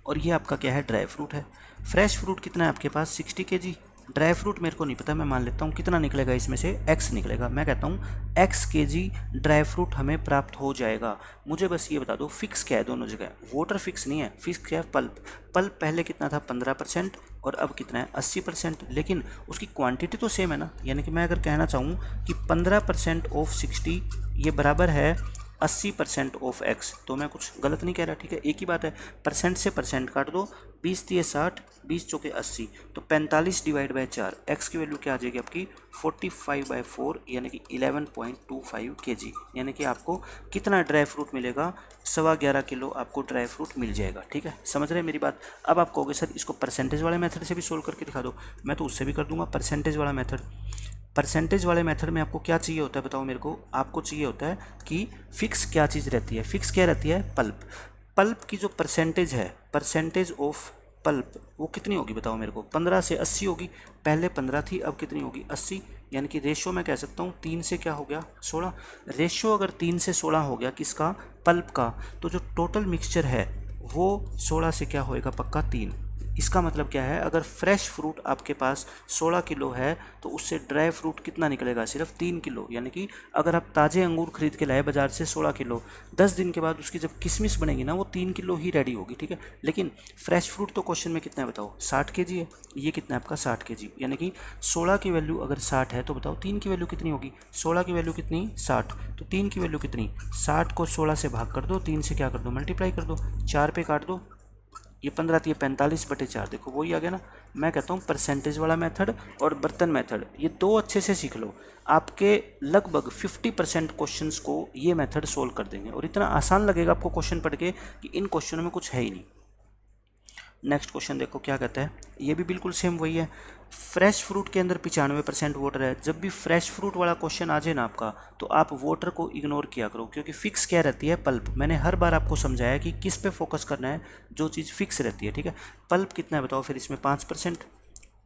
A: और ये आपका क्या है, ड्राई फ्रूट है। फ्रेश फ्रूट कितना है आपके पास, 60 kg। ड्राई फ्रूट मेरे को नहीं पता, मैं मान लेता हूँ कितना निकलेगा इसमें से, x निकलेगा। मैं कहता हूँ x kg ड्राई फ्रूट हमें प्राप्त हो जाएगा। मुझे बस ये बता दो फिक्स क्या है दोनों जगह, वाटर फिक्स नहीं है, फिक्स क्या है, पल्प। पल्प पहले कितना था, 15% और अब कितना है, 80%, लेकिन उसकी क्वांटिटी तो सेम है ना। यानी कि मैं अगर कहना चाहूँ कि 15% ऑफ 60 ये बराबर है 80% ऑफ x, तो मैं कुछ गलत नहीं कह रहा, ठीक है, एक ही बात है। परसेंट से परसेंट काट दो, 20 × 60, 20 × 80, तो 45 / 4, x की वैल्यू क्या आ जाएगी आपकी, 45/4, यानी कि 11.25 kg। यानी कि आपको कितना ड्राई फ्रूट मिलेगा, 11.25 किलो आपको ड्राई फ्रूट मिल जाएगा। ठीक है, समझ रहे हैं मेरी बात। अब आप कहोगे सर इसको परसेंटेज वाले मेथड से भी सोल्व करके दिखा दो, मैं तो उससे भी कर दूंगा परसेंटेज वाला मेथड। परसेंटेज वाले मेथड में आपको क्या चाहिए होता है बताओ मेरे को, आपको चाहिए होता है कि फिक्स क्या चीज़ रहती है, फिक्स क्या रहती है, पल्प। पल्प की जो परसेंटेज है, परसेंटेज ऑफ पल्प, वो कितनी होगी बताओ मेरे को, 15 से 80 होगी। पहले 15 थी, अब कितनी होगी, 80। यानी कि रेशो मैं कह सकता हूँ 3 से क्या हो गया, 16। रेशो अगर 3 से 16 हो गया किसका, पल्प का, तो जो टोटल मिक्सचर है वो 16 से क्या होएगा, पक्का 3। इसका मतलब क्या है, अगर फ्रेश फ्रूट आपके पास 16 किलो है तो उससे ड्राई फ्रूट कितना निकलेगा, सिर्फ 3 किलो। यानी कि अगर आप ताज़े अंगूर खरीद के लाए बाज़ार से 16 किलो, 10 दिन के बाद उसकी जब किशमिश बनेगी ना वो 3 किलो ही रेडी होगी। ठीक है, लेकिन फ्रेश फ्रूट तो क्वेश्चन में कितना है बताओ, 60 kg है, ये कितना है आपका 60 kg। यानी कि 16 की वैल्यू अगर 60 है तो बताओ 3 की वैल्यू कितनी होगी, 16 की वैल्यू कितनी, 60, तो 3 की वैल्यू कितनी, 60 को 16 से भाग कर दो, 3 से क्या कर दो, मल्टीप्लाई कर दो, 4 पे काट दो, ये 15 थी, 45/4, देखो वही आ गया ना। मैं कहता हूँ परसेंटेज वाला मेथड और बर्तन मेथड, ये दो अच्छे से सीख लो, आपके लगभग 50% क्वेश्चंस को ये मेथड सोल्व कर देंगे, और इतना आसान लगेगा आपको क्वेश्चन पढ़ के कि इन क्वेश्चनों में कुछ है ही नहीं। नेक्स्ट क्वेश्चन देखो क्या कहता है, ये भी बिल्कुल सेम वही है। फ्रेश फ्रूट के अंदर 95% वाटर है। जब भी फ्रेश फ्रूट वाला क्वेश्चन आ जाए ना आपका, तो आप वाटर को इग्नोर किया करो, क्योंकि फिक्स क्या रहती है, पल्प। मैंने हर बार आपको समझाया कि किस पे फोकस करना है, जो चीज़ फिक्स रहती है। ठीक है, पल्प कितना है बताओ फिर इसमें, 5%।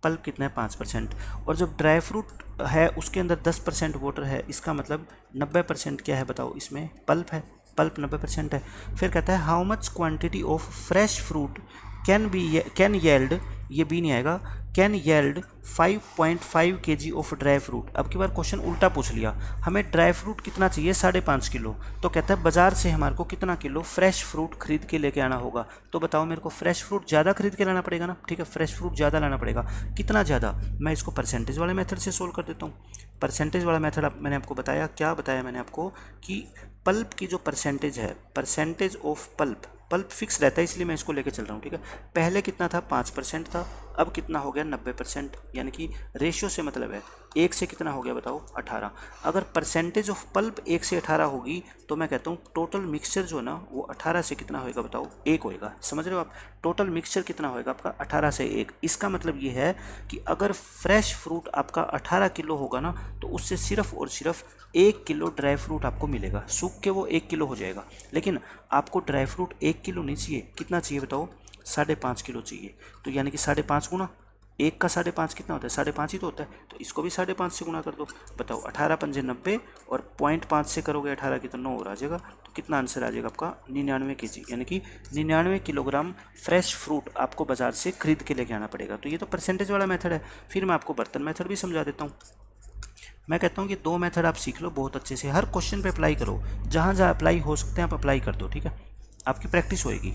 A: पल्प कितना है, 5%। और जब ड्राई फ्रूट है उसके अंदर 10% वाटर है, इसका मतलब 90% क्या है बताओ, इसमें पल्प है, पल्प 90% है। फिर कहता है how much quantity of fresh fruit can yield, ये भी नहीं आएगा, can yield 5.5 kg of dry fruit. अब की बार क्वेश्चन उल्टा पूछ लिया, हमें ड्राई फ्रूट कितना चाहिए, 5.5 किलो, तो कहता है बाजार से हमारे को कितना किलो फ्रेश फ्रूट खरीद के लेके आना होगा। तो बताओ मेरे को, फ्रेश फ्रूट ज़्यादा खरीद के लाना पड़ेगा ना। ठीक है, फ्रेश फ्रूट ज़्यादा लाना पड़ेगा, कितना ज़्यादा, मैं इसको परसेंटेज वाले मेथड से सोल्व कर देता हूँ। परसेंटेज वाला मेथड मैंने आपको बताया, क्या बताया मैंने आपको, कि पल्प की जो परसेंटेज है, percentage of pulp, pulp fix रहता है इसलिए मैं इसको लेके चल रहा हूँ। ठीक है, पहले कितना था, 5% था, अब कितना हो गया, 90%। यानी कि रेशियो से मतलब है 1 से कितना हो गया बताओ, 18। अगर परसेंटेज ऑफ पल्प 1 से 18 होगी तो मैं कहता हूँ टोटल मिक्सचर जो है ना वो 18 से कितना होएगा बताओ, 1 होएगा। समझ रहे हो आप, टोटल मिक्सचर कितना होएगा आपका, 18 से 1। इसका मतलब ये है कि अगर फ्रेश फ्रूट आपका 18 किलो होगा ना, तो उससे सिर्फ और सिर्फ 1 किलो ड्राई फ्रूट आपको मिलेगा, सूख के वो 1 किलो हो जाएगा। लेकिन आपको ड्राई फ्रूट 1 किलो नहीं चाहिए, कितना चाहिए बताओ, 5.5 किलो चाहिए। तो यानी कि 5.5 गुना 1 का 5.5 कितना होता है, 5.5 ही तो होता है, तो इसको भी 5.5 से गुना कर दो। बताओ 18 × 5 = 90, और 0.5 से करोगे 18 की तो 9 और आ जाएगा। तो कितना आंसर आ जाएगा आपका 99 kg, यानी कि 99 किलोग्राम फ्रेश फ्रूट आपको बाजार से खरीद के लेके आना पड़ेगा। तो ये तो परसेंटेज वाला मेथड है। फिर मैं आपको बर्तन मेथड भी समझा देता हूँ। मैं कहता हूँ कि 2 मेथड आप सीख लो बहुत अच्छे से, हर क्वेश्चन पे अप्लाई करो, जहाँ जहाँ अप्लाई हो सकते हैं आप अप्लाई कर दो, ठीक है, आपकी प्रैक्टिस होएगी।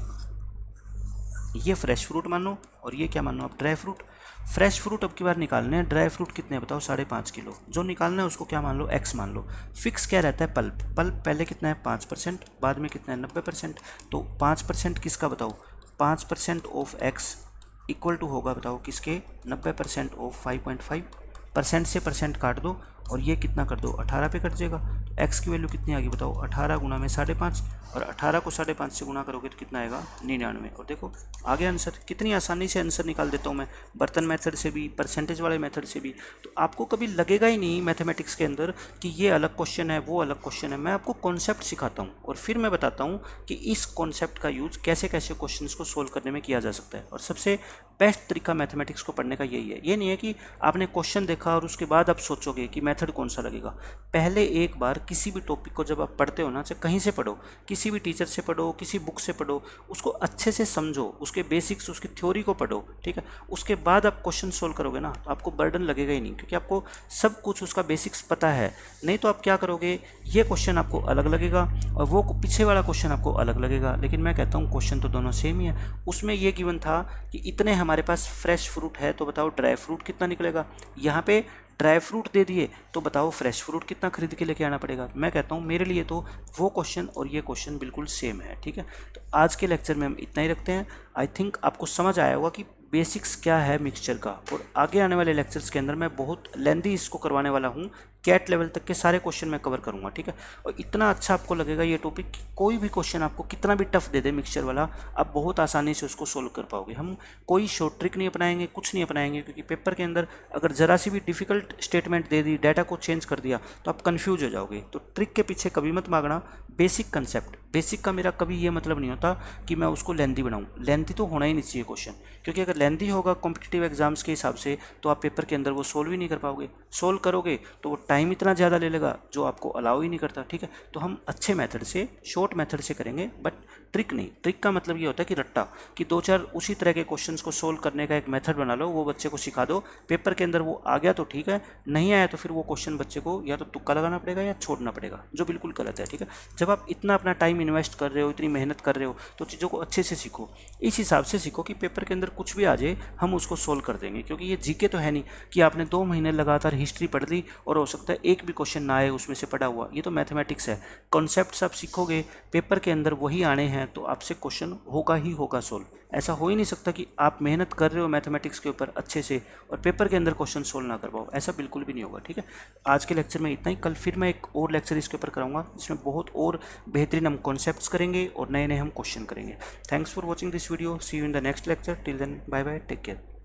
A: ये फ्रेश फ्रूट मान लो और ये क्या मान लो आप, ड्राई फ्रूट। फ्रेश फ्रूट अब की बार निकालने हैं, ड्राई फ्रूट कितने बताओ, 5.5 किलो। जो निकालना है उसको क्या मान लो, एक्स मान लो। फिक्स क्या रहता है, पल्प। पल्प पहले कितना है 5%, बाद में कितना है 90%। तो 5% किसका बताओ, 5% ऑफ एक्स इक्वल टू होगा बताओ किसके, 90% ऑफ 5.5। % से % काट दो और ये कितना कर दो, 18 पे कट जाएगा। तो x की वैल्यू कितनी आ गई बताओ, 18 गुना में 5.5, और 18 को 5.5 से गुना करोगे तो कितना आएगा 99। और देखो आगे आंसर, कितनी आसानी से आंसर निकाल देता हूँ मैं, बर्तन मेथड से भी, परसेंटेज वाले मेथड से भी। तो आपको कभी लगेगा ही नहीं मैथमेटिक्स के अंदर कि ये अलग क्वेश्चन है वो अलग क्वेश्चन है। मैं आपको कॉन्सेप्ट सिखाता हूँ और फिर मैं बताता हूँ कि इस कॉन्सेप्ट का यूज कैसे कैसे क्वेश्चन को सोल्व करने में किया जा सकता है। और सबसे बेस्ट तरीका मैथमेटिक्स को पढ़ने का यही है। ये नहीं है कि आपने क्वेश्चन देखा और उसके बाद आप सोचोगे कि मेथड कौन सा लगेगा। पहले एक बार किसी भी टॉपिक को जब आप पढ़ते हो ना, चाहे कहीं से पढ़ो, किसी भी टीचर से पढ़ो, किसी बुक से पढ़ो, उसको अच्छे से समझो, उसके बेसिक्स, उसकी थ्योरी को पढ़ो, ठीक है। उसके बाद आप क्वेश्चन सोल्व करोगे ना तो आपको बर्डन लगेगा ही नहीं, क्योंकि आपको सब कुछ उसका बेसिक्स पता है। नहीं तो आप क्या करोगे, ये क्वेश्चन आपको अलग लगेगा और वो पीछे वाला क्वेश्चन आपको अलग लगेगा। लेकिन मैं कहता हूँ क्वेश्चन तो दोनों सेम ही है। उसमें ये गिवन था कि इतने हमारे पास फ्रेश फ्रूट है, तो बताओ ड्राई फ्रूट कितना निकलेगा। यहाँ पे ड्राई फ्रूट दे दिए तो बताओ फ्रेश फ्रूट कितना खरीद के लेके आना पड़ेगा। मैं कहता हूँ मेरे लिए तो वो क्वेश्चन और ये क्वेश्चन बिल्कुल सेम है, ठीक है। तो आज के लेक्चर में हम इतना ही रखते हैं। आई थिंक आपको समझ आया होगा कि बेसिक्स क्या है मिक्सचर का, और आगे आने वाले लेक्चर्स के अंदर मैं बहुत लेंदी इसको करवाने वाला हूँ। कैट लेवल तक के सारे क्वेश्चन मैं कवर करूँगा, ठीक है। और इतना अच्छा आपको लगेगा ये टॉपिक, कोई भी क्वेश्चन आपको कितना भी टफ दे दे मिक्सचर वाला, आप बहुत आसानी से उसको सोल्व कर पाओगे। हम कोई शॉर्ट ट्रिक नहीं अपनाएंगे, कुछ नहीं अपनाएंगे, क्योंकि पेपर के अंदर अगर ज़रा सी भी डिफिकल्ट स्टेटमेंट दे दी, डाटा को चेंज कर दिया, तो आप कन्फ्यूज हो जाओगे। तो ट्रिक के पीछे कभी मत भागना। बेसिक कंसेप्ट, बेसिक का मेरा कभी ये मतलब नहीं होता कि मैं उसको लेंथी बनाऊँ। लेंथी तो होना ही नहीं चाहिए क्वेश्चन, क्योंकि अगर लेंथी होगा कॉम्पिटिटिव एग्जाम्स के हिसाब से तो आप पेपर के अंदर वो सोल्व ही नहीं कर पाओगे। सोल्व करोगे तो वो टाइम इतना ज़्यादा ले लेगा जो आपको अलाउ ही नहीं करता, ठीक है। तो हम अच्छे मेथड से, शॉर्ट मेथड से करेंगे, बट ट्रिक नहीं। ट्रिक का मतलब ये होता है कि रट्टा, कि 2-4 उसी तरह के क्वेश्चंस को सोल्व करने का एक मेथड बना लो, वो बच्चे को सिखा दो। पेपर के अंदर वो आ गया तो ठीक है, नहीं आया तो फिर वो क्वेश्चन बच्चे को या तो तुक्का लगाना पड़ेगा या छोड़ना पड़ेगा, जो बिल्कुल गलत है, ठीक है। जब आप इतना अपना टाइम इन्वेस्ट कर रहे हो, इतनी मेहनत कर रहे हो, तो चीज़ों को अच्छे से सीखो। इस हिसाब से सीखो कि पेपर के अंदर कुछ भी आ जाए हम उसको सोल्व कर देंगे। क्योंकि ये जीके तो है नहीं कि आपने 2 महीने लगातार हिस्ट्री पढ़ ली और हो सकता है एक भी क्वेश्चन ना आए उसमें से पढ़ा हुआ। ये तो मैथमेटिक्स है, कॉन्सेप्ट्स आप सीखोगे, पेपर के अंदर वही आने हैं, तो आपसे क्वेश्चन होगा ही होगा सोल्व। ऐसा हो ही नहीं सकता कि आप मेहनत कर रहे हो मैथमेटिक्स के ऊपर अच्छे से और पेपर के अंदर क्वेश्चन सोल्व ना कर पाओ, ऐसा बिल्कुल भी नहीं होगा, ठीक है। आज के लेक्चर में इतना ही। कल फिर मैं एक और लेक्चर इसके ऊपर कराऊंगा जिसमें बहुत और बेहतरीन हम कॉन्सेप्ट्स करेंगे और नए नए हम क्वेश्चन करेंगे। Thanks for watching this video, see you in the next lecture. Till then bye bye, take care.